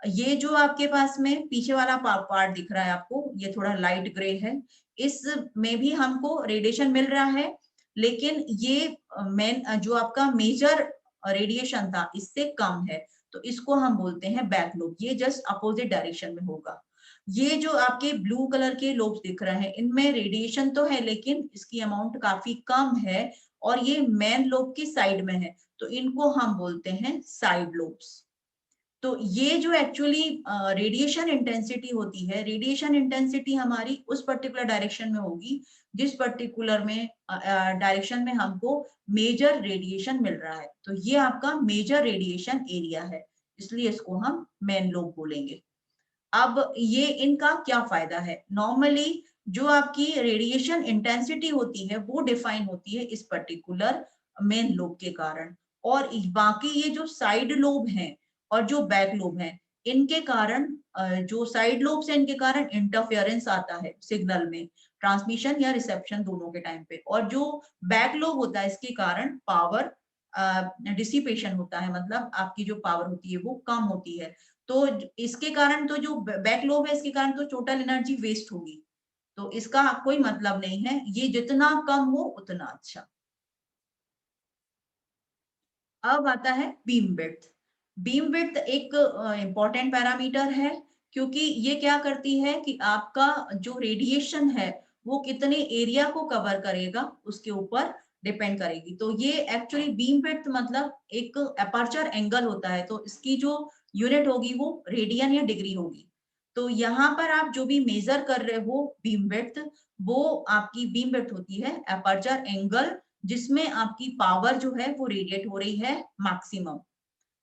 ये जो आपके पास में पीछे वाला पार्ट दिख रहा है आपको, ये थोड़ा लाइट ग्रे है, इसमें भी हमको रेडिएशन मिल रहा है, लेकिन ये मेन जो आपका मेजर रेडिएशन था इससे कम है, तो इसको हम बोलते हैं बैक लोब। ये जस्ट अपोजिट डायरेक्शन में होगा। ये जो आपके ब्लू कलर के लोब्स दिख रहे हैं, इनमें रेडिएशन तो है लेकिन इसकी अमाउंट काफी कम है, और ये मेन लोब की साइड में है, तो इनको हम बोलते हैं साइड लोब्स। तो ये जो एक्चुअली रेडिएशन इंटेंसिटी होती है, रेडिएशन इंटेंसिटी हमारी उस पर्टिकुलर डायरेक्शन में होगी जिस पर्टिकुलर में डायरेक्शन में हमको मेजर रेडिएशन मिल रहा है। तो ये आपका मेजर रेडिएशन एरिया है, इसलिए इसको हम मेन लोब बोलेंगे। अब ये इनका क्या फायदा है? नॉर्मली जो आपकी रेडिएशन इंटेंसिटी होती है वो डिफाइन होती है इस पर्टिकुलर मेन लोब के कारण, और बाकी ये जो साइड लोब हैं और जो बैक लोब हैं, इनके कारण जो साइड लोब से इनके कारण इंटरफेरेंस आता है सिग्नल में, ट्रांसमिशन या रिसेप्शन दोनों के टाइम पे, और जो बैक लोब होता है इसके कारण पावर डिसिपेशन होता है, मतलब आपकी जो पावर होती है वो कम होती है। तो इसके कारण तो जो बैक लोब है, इसके कारण तो टोटल एनर्जी वेस्ट होगी, तो इसका कोई मतलब नहीं है, ये जितना कम हो उतना अच्छा। अब आता है बीम विड्थ। बीम विड्थ एक इंपॉर्टेंट पैरामीटर है, क्योंकि ये क्या करती है कि आपका जो रेडिएशन है वो कितने एरिया को कवर करेगा उसके ऊपर डिपेंड करेगी। तो ये एक्चुअली बीम विड्थ मतलब एक अपर्चर एंगल होता है, तो इसकी जो यूनिट होगी वो रेडियन या डिग्री होगी। तो यहाँ पर आप जो भी मेजर कर रहे हो बीम विड्थ, वो आपकी बीम विड्थ होती है अपर्चर एंगल जिसमें आपकी पावर जो है वो रेडिएट हो रही है मैक्सिमम,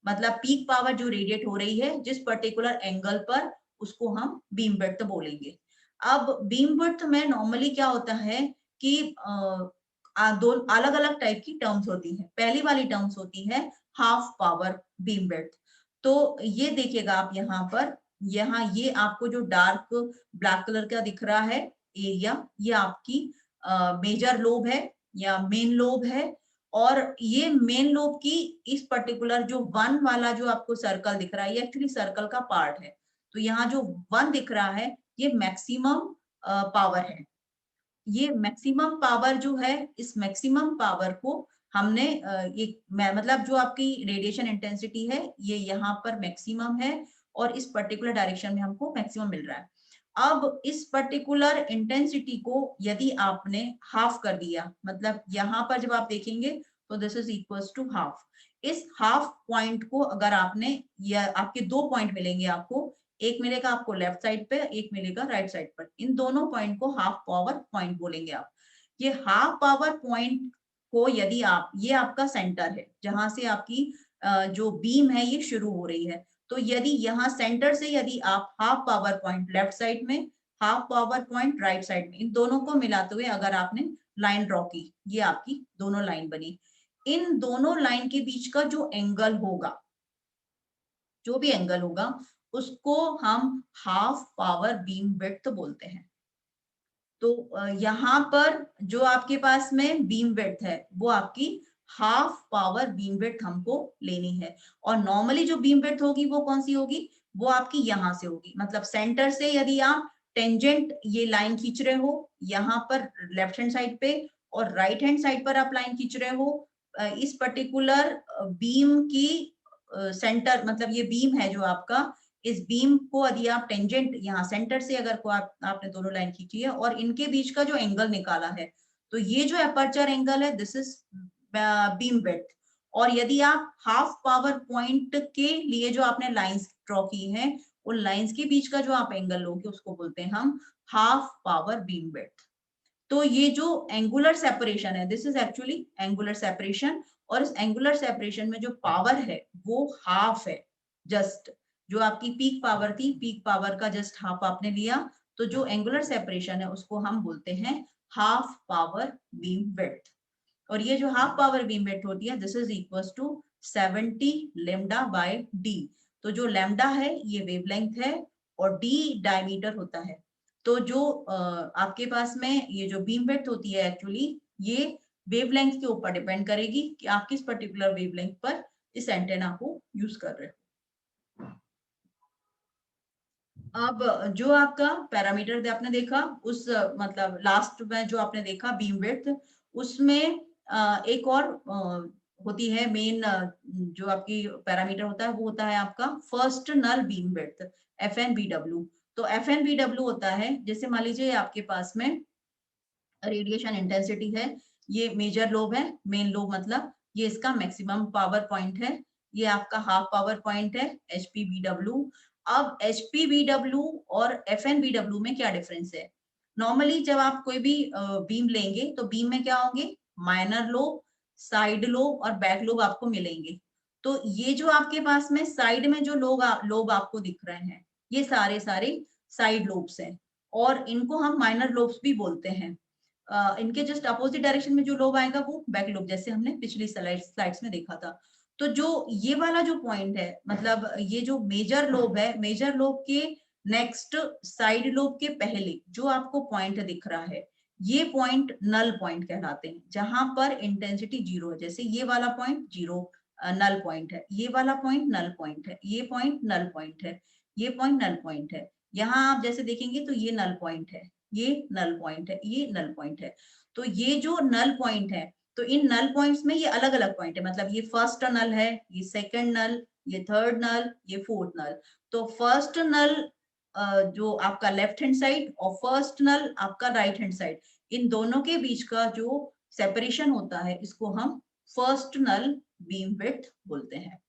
मतलब पीक पावर जो रेडिएट हो रही है जिस पर्टिकुलर एंगल पर, उसको हम बीम विड्थ बोलेंगे। अब बीम विड्थ में नॉर्मली क्या होता है कि दो अलग अलग टाइप की टर्म्स होती हैं। पहली वाली टर्म्स होती है हाफ पावर बीम विड्थ। तो ये देखिएगा आप यहाँ पर, यहाँ ये आपको जो डार्क ब्लैक कलर का दिख रहा है एरिया, ये आपकी मेजर लोब है या मेन लोब है, और ये मेन लोब की इस पर्टिकुलर जो वन वाला जो आपको सर्कल दिख रहा है, ये एक्चुअली सर्कल का पार्ट है। तो यहाँ जो वन दिख रहा है ये मैक्सिमम पावर है। ये मैक्सिमम पावर जो है, इस मैक्सिमम पावर को हमने मतलब जो आपकी रेडिएशन इंटेंसिटी है ये यहाँ पर मैक्सिमम है, और इस पर्टिकुलर डायरेक्शन में हमको मैक्सिमम मिल रहा है। अब इस पर्टिकुलर इंटेंसिटी को यदि आपने हाफ कर दिया, मतलब यहाँ पर जब आप देखेंगे तो this is equals to half. इस हाफ पॉइंट को अगर आपने, या आपके दो पॉइंट मिलेंगे आपको, एक मिलेगा आपको लेफ्ट साइड पे, एक मिलेगा राइट साइड पर, इन दोनों पॉइंट को हाफ पावर पॉइंट बोलेंगे आप। ये हाफ पावर पॉइंट को यदि आप, ये आपका सेंटर है जहां से आपकी जो बीम है ये शुरू हो रही है, तो यदि यहाँ सेंटर से यदि आप half power point left side में, half power point right side में, इन दोनों को मिलाते हुए अगर आपने लाइन ड्रॉ की, ये आपकी दोनों लाइन बनी, इन दोनों लाइन के बीच का जो एंगल होगा, जो भी एंगल होगा, उसको हम हाफ पावर बीम विड्थ बोलते हैं। तो यहाँ पर जो आपके पास में बीम विड्थ है वो आपकी हाफ पावर बीम विड्थ हमको लेनी है, और नॉर्मली जो बीम विड्थ होगी वो कौन सी होगी, वो आपकी यहाँ से होगी, मतलब सेंटर से यदि आप टेंजेंट ये लाइन खींच रहे हो यहाँ पर लेफ्ट हैंड साइड पे, और राइट हैंड साइड पर आप लाइन खींच रहे हो, इस पर्टिकुलर बीम की सेंटर, मतलब ये बीम है जो आपका, इस बीम को यदि आप टेंजेंट यहाँ सेंटर से अगर को आपने दोनों लाइन खींची है और इनके बीच का जो एंगल निकाला है, तो ये जो अपर्चर एंगल है दिस इज बीम विड्थ। और यदि आप हाफ पावर पॉइंट के लिए जो आपने लाइंस ड्रॉ की हैं, उन लाइंस के बीच का जो आप एंगल लोगे उसको बोलते हैं हम हाफ पावर बीम विड्थ। तो ये जो एंगुलर सेपरेशन है this is actually angular separation, और इस एंगुलर सेपरेशन में जो पावर है वो हाफ है, जस्ट जो आपकी पीक पावर थी, पीक पावर का जस्ट हाफ आपने लिया, तो जो एंगुलर सेपरेशन है उसको हम बोलते हैं हाफ पावर बीम विड्थ। और ये जो हाफ पावर बीम विड्थ होती है, this is equal to 70 lambda by D. तो जो लैम्डा है ये वेवलेंथ है और डी डायमीटर होता है। तो जो आपके पास में ये जो बीम विड्थ होती है एक्चुअली ये वेवलेंथ के ऊपर डिपेंड करेगी कि आप किस पर्टिकुलर वेवलेंथ पर इस एंटेना को यूज कर रहे हो। अब जो आपका पैरामीटर आपने देखा उस मतलब लास्ट में जो आपने देखा बीम विड्थ, उसमें एक और होती है मेन जो आपकी पैरामीटर होता है वो होता है आपका first null beam width, FNBW। तो FNBW होता है, जैसे मान लीजिए आपके पास में रेडिएशन इंटेंसिटी है, ये मेजर लोब है, मेन लोब मतलब ये इसका मैक्सिमम पावर पॉइंट है, ये आपका हाफ पावर पॉइंट है HPBW। अब HPBW और FNBW में क्या डिफरेंस है? नॉर्मली जब आप कोई भी बीम लेंगे तो बीम में क्या होंगे, माइनर लोब, साइड लोब और बैक लोब आपको मिलेंगे। तो ये जो आपके पास में साइड में जो लोब आपको दिख रहे हैं ये सारे साइड लोब्स हैं और इनको हम माइनर लोब्स भी बोलते हैं। इनके जस्ट अपोजिट डायरेक्शन में जो लोब आएगा वो बैक लोब, जैसे हमने पिछली स्लाइड्स में देखा था। तो जो ये वाला जो पॉइंट है, मतलब ये जो मेजर लोब है, मेजर लोब के नेक्स्ट साइड लोब के पहले जो आपको पॉइंट दिख रहा है ये पॉइंट नल पॉइंट कहलाते हैं, जहां पर इंटेंसिटी जीरो है। जैसे ये वाला पॉइंट जीरो नल पॉइंट है, ये वाला पॉइंट नल पॉइंट है, ये पॉइंट नल पॉइंट है, ये पॉइंट नल पॉइंट है। यहाँ आप जैसे देखेंगे तो ये नल पॉइंट है, ये नल पॉइंट है, ये नल पॉइंट है। तो ये जो नल पॉइंट है, तो इन नल पॉइंट्स में ये अलग अलग पॉइंट है, मतलब ये फर्स्ट नल है, ये सेकंड नल, ये थर्ड नल, ये फोर्थ नल। तो फर्स्ट नल जो आपका लेफ्ट हैंड साइड और फर्स्ट नल आपका राइट हैंड साइड, इन दोनों के बीच का जो सेपरेशन होता है इसको हम फर्स्ट नल बीम विड्थ बोलते हैं।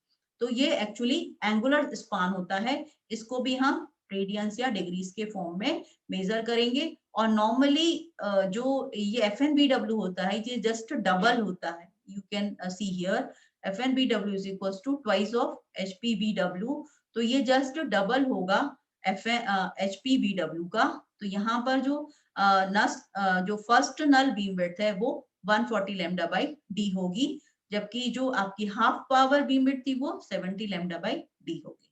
तो ये एक्चुअली एंगुलर स्पान होता है, इसको भी हम रेडियंस या डिग्रीज के फॉर्म में मेजर करेंगे। और नॉर्मली जो ये FNBW होता है ये जस्ट डबल होता है, you can see here FNBW is equals to twice of HPBW। तो ये जस्ट डबल होगा HPBW का। तो यहाँ पर जो जो फर्स्ट नल बीम विड्थ है वो 140 लैम्डा बाई डी होगी, जबकि जो आपकी हाफ पावर बीम विड्थ थी वो 70 लैम्डा बाई डी होगी।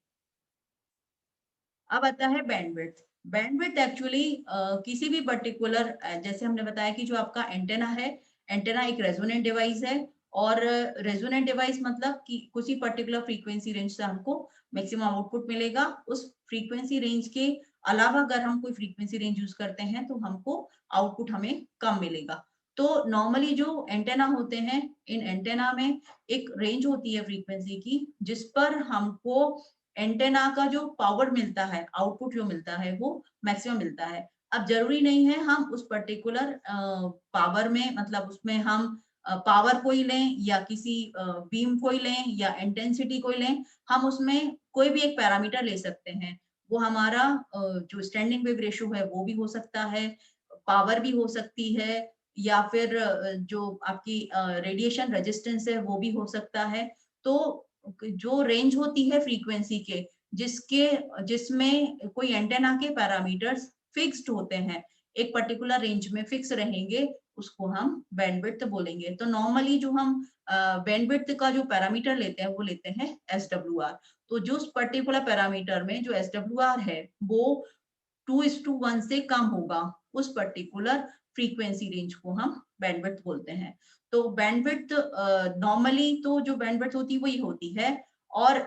अब आता है बैंडविड्थ। बैंडविड्थ एक्चुअली किसी भी पर्टिकुलर जैसे हमने बताया कि जो आपका एंटेना है, एंटेना एक रेजोनेंट डिवाइस है और रेजोनेंट डिवाइस मतलब कि किसी पर्टिकुलर फ्रीक्वेंसी रेंज से हमको मैक्सिमम आउटपुट मिलेगा। उस फ्रीक्वेंसी रेंज के अलावा अगर हम कोई फ्रीक्वेंसी रेंज यूज करते हैं तो हमको आउटपुट हमें कम मिलेगा। तो नॉर्मली जो एंटेना होते हैं, इन एंटेना में एक रेंज होती है फ्रीक्वेंसी की जिस पर हमको एंटेना का जो पावर मिलता है, आउटपुट जो मिलता है वो मैक्सिमम मिलता है। अब जरूरी नहीं है हम उस पर्टिकुलर पावर में, मतलब उसमें हम पावर को ही लें या किसी बीम को ही लें या इंटेंसिटी को ही लें, हम उसमें कोई भी एक पैरामीटर ले सकते हैं। वो हमारा जो स्टैंडिंग वेव रेशियो है वो भी हो सकता है, पावर भी हो सकती है, या फिर जो आपकी रेडिएशन रेजिस्टेंस है वो भी हो सकता है। तो जो रेंज होती है फ्रीक्वेंसी के जिसमें कोई एंटेना के पैरामीटर्स फिक्स्ड होते हैं, एक पर्टिकुलर रेंज में फिक्स रहेंगे, उसको हम बैंडविड्थ बोलेंगे। तो नॉर्मली जो हम बैंडविड्थ का जो पैरामीटर लेते हैं वो लेते हैं SWR। तो जो पर्टिकुलर पैरामीटर में जो SWR है वो 2:1 से कम होगा, उस पर्टिकुलर फ्रीक्वेंसी रेंज को हम बैंडविड्थ बोलते हैं। तो बैंडविड्थ नॉर्मली तो जो बैंडविड्थ होती है वही होती है। और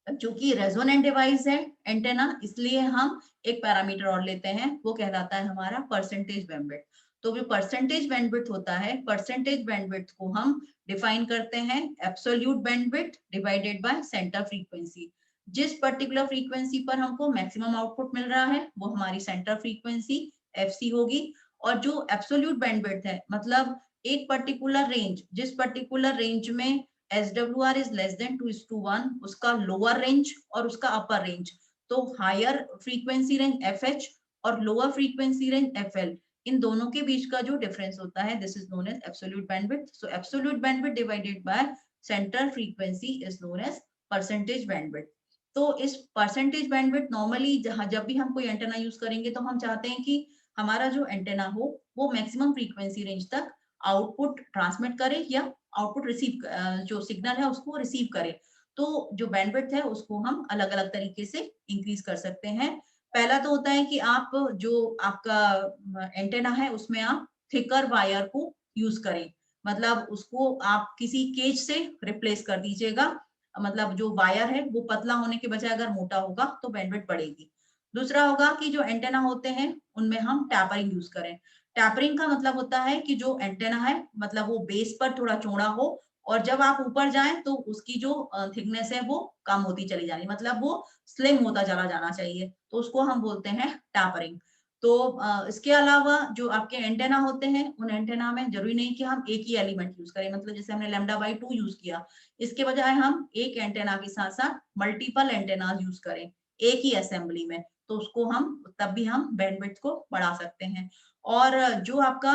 चूंकि रेजोनेंट डिवाइस है एंटेना, इसलिए हम एक पैरामीटर और लेते हैं, वो कहलाता है हमारा परसेंटेज बैंडविड्थ। तो जो परसेंटेज बैंडविड्थ होता है, परसेंटेज बैंडविड्थ को हम डिफाइन करते हैं absolute bandwidth divided bye centre frequency. जिस पर्टिकुलर फ्रीक्वेंसी पर हमको मैक्सिमम आउटपुट मिल रहा है वो हमारी सेंटर फ्रीक्वेंसी FC होगी। और जो एब्सोल्यूट बैंडविड्थ है मतलब एक पर्टिकुलर रेंज, जिस पर्टिकुलर रेंज में SWR is less than 2:1, उसका लोअर रेंज और उसका अपर रेंज। तो हायर फ्रीक्वेंसी रेंज FH और लोअर फ्रीक्वेंसी रेंज FL, इन दोनों के बीच का जो डिफरेंस होता है this is known as absolute bandwidth. So absolute bandwidth divided by central frequency is known as percentage bandwidth. तो इस परसेंटेज बैंडविड्थ नॉर्मली जब भी हम कोई एंटेना यूज करेंगे तो हम चाहते हैं कि हमारा जो एंटेना हो वो मैक्सिमम फ्रीक्वेंसी रेंज तक आउटपुट ट्रांसमिट करे या आउटपुट रिसीव जो सिग्नल है उसको रिसीव करे. तो जो बैंडविड्थ है उसको हम अलग अलग तरीके से इंक्रीज कर सकते हैं. पहला तो होता है कि आप जो आपका एंटेना है उसमें आप थिकर वायर को यूज करें. मतलब उसको आप किसी केज से रिप्लेस कर दीजिएगा. मतलब जो वायर है वो पतला होने के बजाय अगर मोटा होगा तो बैंडविड्थ बढ़ेगी. दूसरा होगा कि जो एंटेना होते हैं उनमें हम टैपरिंग यूज करें. टैपरिंग का मतलब होता है कि जो एंटेना है मतलब वो बेस पर थोड़ा चौड़ा हो और जब आप ऊपर जाएं तो उसकी जो थिकनेस है वो कम होती चली जानी, मतलब वो स्लिम होता चला जाना चाहिए, तो उसको हम बोलते हैं टैपरिंग. तो इसके अलावा जो आपके एंटेना होते हैं उन एंटेना में जरूरी नहीं कि हम एक ही एलिमेंट यूज करें. मतलब जैसे हमने λ/2 यूज किया, इसके बजाय हम एक एंटेना के साथ साथ मल्टीपल एंटेना यूज करें एक ही असेंबली में, तो उसको हम तब भी हम बैंडविड्थ को बढ़ा सकते हैं. और जो आपका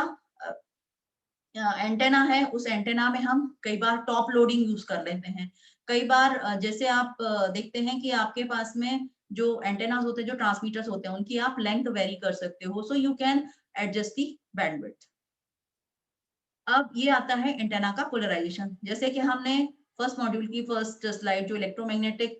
एंटेना है उस एंटेना में हम कई बार टॉप लोडिंग यूज कर लेते हैं. कई बार जैसे आप देखते हैं कि आपके पास में जो एंटेनास होते हैं, जो ट्रांसमीटर्स होते हैं, उनकी आप लेंथ वेरी कर सकते हो, so you can adjust the bandwidth. अब ये आता है एंटेना का पोलराइजेशन. जैसे कि हमने फर्स्ट मॉड्यूल की फर्स्ट स्लाइड जो इलेक्ट्रोमैग्नेटिक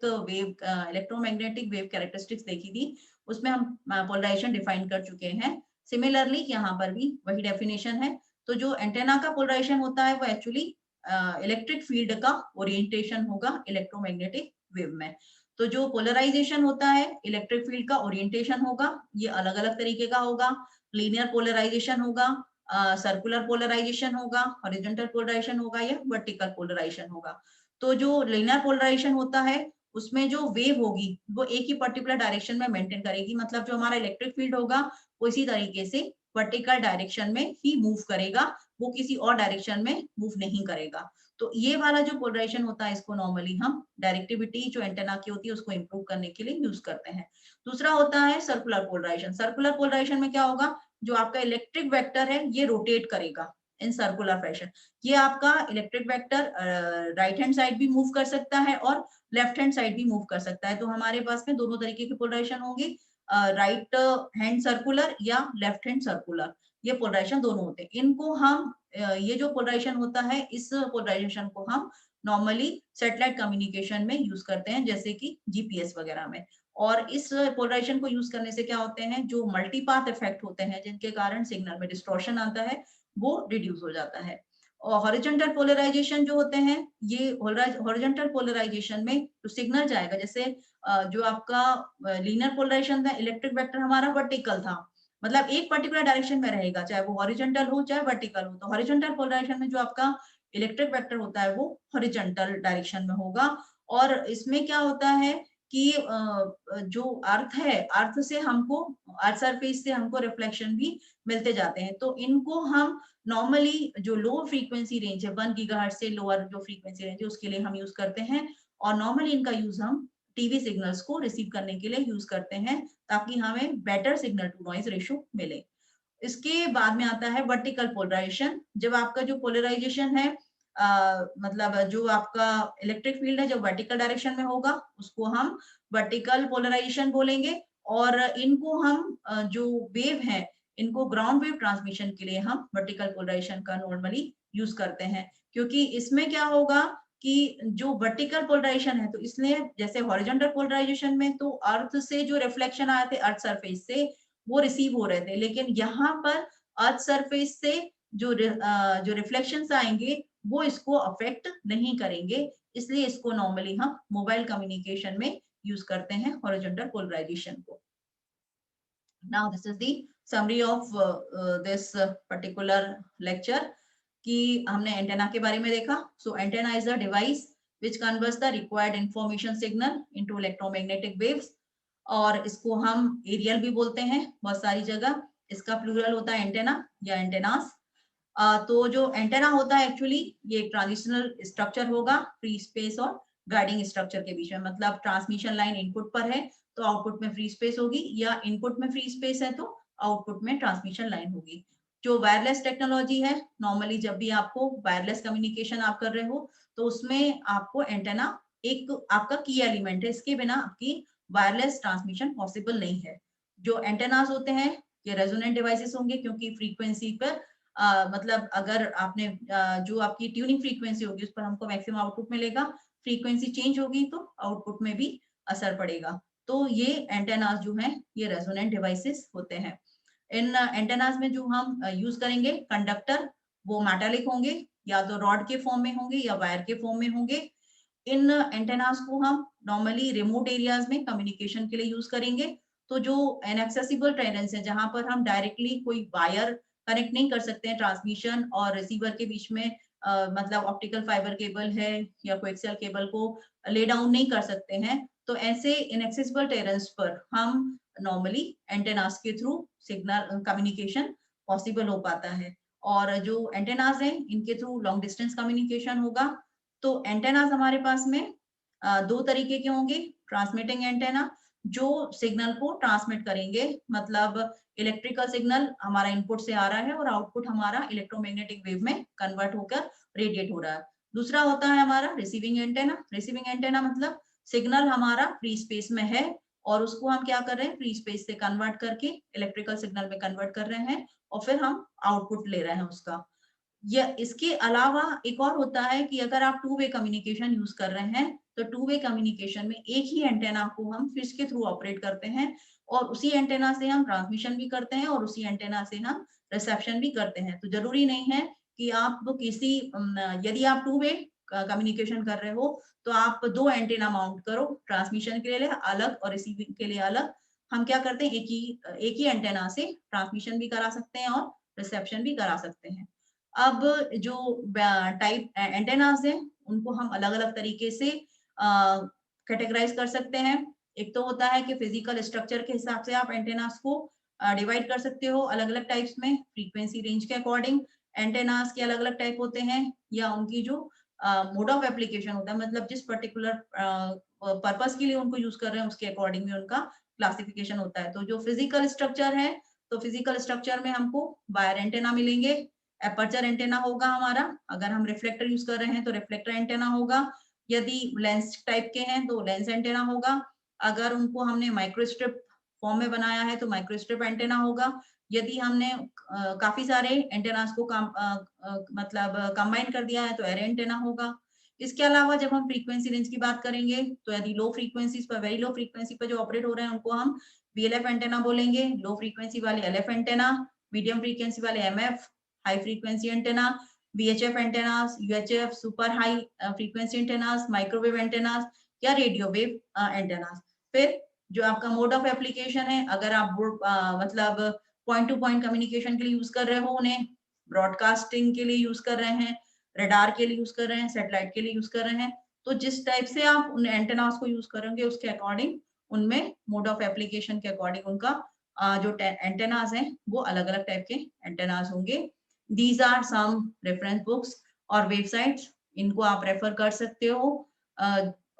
वेव कैरेक्टरिस्टिक्स देखी थी, उसमें हम पोलराइजेशन डिफाइन कर चुके हैं. सिमिलरली यहाँ पर भी वही डेफिनेशन है. तो जो एंटेना का पोलराइजेशन होता है वो एक्चुअली इलेक्ट्रिक फील्ड का ओरिएंटेशन होगा इलेक्ट्रोमैग्नेटिक वेव में. तो जो पोलराइजेशन होता है इलेक्ट्रिक फील्ड का ओरिएंटेशन होगा, ये अलग अलग तरीके का होगा. लीनियर पोलराइजेशन होगा, सर्कुलर पोलराइजेशन होगा, हॉरिजॉन्टल पोलराइजेशन होगा या वर्टिकल पोलराइजेशन होगा. तो जो लीनियर पोलराइजेशन होता है उसमें जो वेव होगी वो एक ही पर्टिकुलर डायरेक्शन में मेंटेन करेगी. मतलब जो हमारा इलेक्ट्रिक फील्ड होगा वो इसी तरीके से वर्टिकल डायरेक्शन में ही मूव करेगा, वो किसी और डायरेक्शन में मूव नहीं करेगा. तो ये वाला जो पोलराइजेशन होता है इसको नॉर्मली हम डायरेक्टिविटी जो एंटेना की होती है उसको इंप्रूव करने के लिए यूज करते हैं. दूसरा होता है सर्कुलर पोलराइजेशन. सर्कुलर पोलराइजेशन में क्या होगा, जो आपका इलेक्ट्रिक वेक्टर है ये रोटेट करेगा इन सर्कुलर फैशन. ये आपका electric vector right hand side भी मूव कर सकता है और लेफ्ट हैंड साइड भी मूव कर सकता है. तो हमारे पास में दोनों तरीके की पोलराइजेशन होंगी, राइट हैंड सर्कुलर या लेफ्ट हैंड सर्कुलर. ये पोलराइजेशन दोनों होते हैं. इनको हम ये जो पोलराइजेशन होता है इस पोलराइजेशन को हम नॉर्मली सैटेलाइट कम्युनिकेशन में यूज करते हैं, जैसे कि जीपीएस वगैरह में. और इस पोलराइजेशन को यूज करने से क्या होते हैं, जो मल्टीपाथ इफेक्ट होते हैं जिनके कारण सिग्नल में डिस्टॉर्शन आता है वो रिड्यूस हो जाता है. और हॉरिजॉन्टल पोलराइजेशन जो होते हैं, ये हॉरिजॉन्टल पोलराइजेशन में जो सिग्नल जाएगा, जैसे जो आपका लीनियर पोलराइजेशन था, इलेक्ट्रिक वेक्टर हमारा वर्टिकल था, मतलब एक पर्टिकुलर डायरेक्शन में रहेगा, चाहे वो हॉरिजॉन्टल हो चाहे वर्टिकल हो. तो हॉरिजॉन्टल पोलराइजेशन में जो आपका इलेक्ट्रिक वेक्टर होता है वो हॉरिजॉन्टल डायरेक्शन में होगा. और इसमें क्या होता है कि जो अर्थ है, अर्थ से हमको, अर्थ सरफेस से हमको रिफ्लेक्शन भी मिलते जाते हैं. तो इनको हम नॉर्मली जो लो फ्रीक्वेंसी रेंज है 1 गीगाहर्ट्ज से लोअर जो फ्रीक्वेंसी रेंज है उसके लिए हम यूज करते हैं. और नॉर्मली इनका यूज हम टीवी सिग्नल्स को रिसीव करने के लिए यूज करते हैं ताकि हमें better signal to noise ratio मिले. इसके बाद में आता है वर्टिकल पोलराइजेशन. जब आपका जो पोलराइजेशन है मतलब जो आपका इलेक्ट्रिक फील्ड है जो वर्टिकल डायरेक्शन में होगा उसको हम वर्टिकल पोलराइजेशन बोलेंगे. और इनको हम जो वेव है इनको ग्राउंड वेव ट्रांसमिशन के लिए हम वर्टिकल पोलराइजेशन का नॉर्मली यूज करते हैं. क्योंकि इसमें क्या होगा कि जो वर्टिकल पोलराइजेशन है, तो इसलिए जैसे हॉरिजॉन्टल पोलराइजेशन में तो अर्थ से जो रिफ्लेक्शन आए थे अर्थ सरफेस से वो रिसीव हो रहे थे, लेकिन यहाँ पर अर्थ सरफेस से जो जो रिफ्लेक्शंस आएंगे वो इसको अफेक्ट नहीं करेंगे. इसलिए इसको नॉर्मली हम मोबाइल कम्युनिकेशन में यूज करते हैं हॉरिजॉन्टल पोलराइजेशन को. Now this is the summary of this particular lecture कि हमने एंटेना के बारे में देखा. So antenna is a device which converts the required information signal into electromagnetic waves. और इसको हम एरियल भी बोलते हैं बहुत सारी जगह. इसका प्लूरल होता है एंटेना या एंटेनास. तो जो एंटेना होता है एक्चुअली ये एक ट्रांजिशनल स्ट्रक्चर होगा फ्री स्पेस और गाइडिंग स्ट्रक्चर के बीच में. मतलब ट्रांसमिशन लाइन इनपुट पर है तो आउटपुट में फ्री स्पेस होगी, या इनपुट में फ्री स्पेस है तो आउटपुट में ट्रांसमिशन लाइन होगी। जो वायरलेस टेक्नोलॉजी है, नॉर्मली जब भी आपको वायरलेस कम्युनिकेशन आप कर रहे हो तो उसमें आपको एंटेना एक आपका की एलिमेंट है, इसके बिना आपकी वायरलेस ट्रांसमिशन पॉसिबल नहीं है। जो एंटेनास होते हैं ये रेजोनेंट डिवाइसेस होंगे, क्योंकि फ्रीक्वेंसी पर मतलब अगर आपने जो आपकी ट्यूनिंग फ्रीक्वेंसी होगी उस पर हमको मैक्सिमम आउटपुट मिलेगा, फ्रीक्वेंसी चेंज होगी तो आउटपुट में भी असर पड़ेगा। तो ये एंटेनास जो है ये रेजोनेंट डिवाइसेस होते हैं। इन एंटेनास में जो हम यूज करेंगे कंडक्टर, वो मेटालिक होंगे, या तो रॉड के फॉर्म में होंगे या वायर के फॉर्म में होंगे। इन एंटेनास को हम नॉर्मली रिमोट एरियाज में कम्युनिकेशन के लिए यूज करेंगे। तो जो इनएक्सेसिबल टेरेन्स है, जहां पर हम डायरेक्टली कोई वायर कनेक्ट नहीं कर सकते हैं ट्रांसमिशन और रिसीवर के बीच में, मतलब ऑप्टिकल फाइबर केबल है या कोएक्सियल केबल को ले डाउन नहीं कर सकते हैं, तो ऐसे इनएक्सेसिबल टेरेन्स पर हम नॉर्मली एंटेनास के थ्रू सिग्नल कम्युनिकेशन पॉसिबल हो पाता है। और जो एंटेनास हैं इनके थ्रू लॉन्ग डिस्टेंस कम्युनिकेशन होगा। तो एंटेनास हमारे पास में दो तरीके के होंगे। ट्रांसमिटिंग एंटेना जो सिग्नल को ट्रांसमिट करेंगे, मतलब इलेक्ट्रिकल सिग्नल हमारा इनपुट से आ रहा है और आउटपुट हमारा इलेक्ट्रोमैग्नेटिक वेव में कन्वर्ट होकर रेडिएट हो रहा है। दूसरा होता है हमारा रिसीविंग एंटेना। रिसीविंग एंटेना मतलब सिग्नल हमारा फ्री स्पेस में है और उसको हम क्या कर रहे हैं, फ्री स्पेस से कन्वर्ट करके इलेक्ट्रिकल सिग्नल में कन्वर्ट कर रहे हैं और फिर हम आउटपुट ले रहे हैं उसका। या इसके अलावा एक और होता है कि अगर आप टू वे कम्युनिकेशन यूज कर रहे हैं, तो टू वे कम्युनिकेशन में एक ही एंटेना को हम फिश के थ्रू ऑपरेट करते हैं और उसी एंटेना से हम ट्रांसमिशन भी करते हैं और उसी एंटेना से हम रिसेप्शन भी करते हैं। तो जरूरी नहीं है कि आप किसी यदि आप टू वे कम्युनिकेशन कर रहे हो तो आप दो एंटेना माउंट करो, ट्रांसमिशन के लिए अलग और रिसीविंग के लिए अलग। हम क्या करते हैं, एक ही एंटेना से ट्रांसमिशन भी करा सकते हैं और रिसेप्शन भी करा सकते हैं। अब जो टाइप एंटेनास हैं उनको हम अलग-अलग तरीके से कैटेगराइज कर सकते हैं। एक तो होता है कि फिजिकल स्ट्रक्चर के हिसाब से आप एंटेनास को डिवाइड कर सकते हो अलग-अलग टाइप्स में, फ्रीक्वेंसी रेंज के अकॉर्डिंग। एंटेनास के अलग-अलग टाइप होते हैं या उनकी जो मोड ऑफ एप्लीकेशन होता है, मतलब जिस पर्टिकुलर पर्पस के लिए उनको यूज कर रहे हैं उसके अकॉर्डिंग में उनका क्लासिफिकेशन होता है। तो जो फिजिकल स्ट्रक्चर है, तो फिजिकल स्ट्रक्चर में हमको वायर एंटेना मिलेंगे, एपर्चर एंटेना होगा हमारा, अगर हम रिफ्लेक्टर यूज कर रहे हैं तो रिफ्लेक्टर एंटेना होगा, यदि लेंस टाइप के हैं तो लेंस एंटेना होगा, अगर उनको हमने माइक्रोस्ट्रिप फॉर्म में बनाया है तो माइक्रोस्ट्रिप एंटेना होगा, यदि हमने काफी सारे एंटेनास को मतलब कंबाइन कर दिया है तो एरे एंटेना होगा। इसके अलावा जब हम फ्रीक्वेंसी रेंज की बात करेंगे तो यदि लो फ्रीक्वेंसीज पर, वेरी लो फ्रीक्वेंसी पर जो ऑपरेट हो रहे हैं उनको हम वीएलएफ एंटेना बोलेंगे, लो फ्रीक्वेंसी वाले एलएफ एंटेना, मीडियम फ्रीक्वेंसी वाले MF, high frequency antenna VHF antennas, UHF, super high frequency antennas, microwave antennas या रेडियो वेव एंटेनास। फिर जो आपका मोड ऑफ एप्लीकेशन है, अगर आप मतलब पॉइंट टू पॉइंट कम्युनिकेशन के लिए यूज कर रहे हो उन्हें, ब्रॉडकास्टिंग के लिए यूज कर रहे हैं, रडार के लिए यूज कर रहे हैं, सैटेलाइट के लिए यूज कर रहे हैं, तो जिस टाइप से आप उन एंटेनास को यूज करेंगे उसके अकॉर्डिंग उनमें मोड ऑफ एप्लीकेशन के अकॉर्डिंग उनका जो एंटेनास हैं वो अलग-अलग टाइप के एंटेनास होंगे। These are some reference books और वेबसाइट्स, इनको आप रेफर कर सकते हो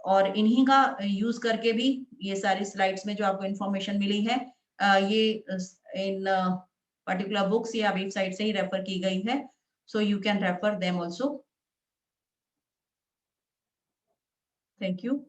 और इन्हीं का यूज करके भी ये सारी स्लाइड्स में जो आपको इंफॉर्मेशन मिली है ये इन पर्टिकुलर बुक्स या वेबसाइट से ही रेफर की गई है, so you can refer them also. Thank you.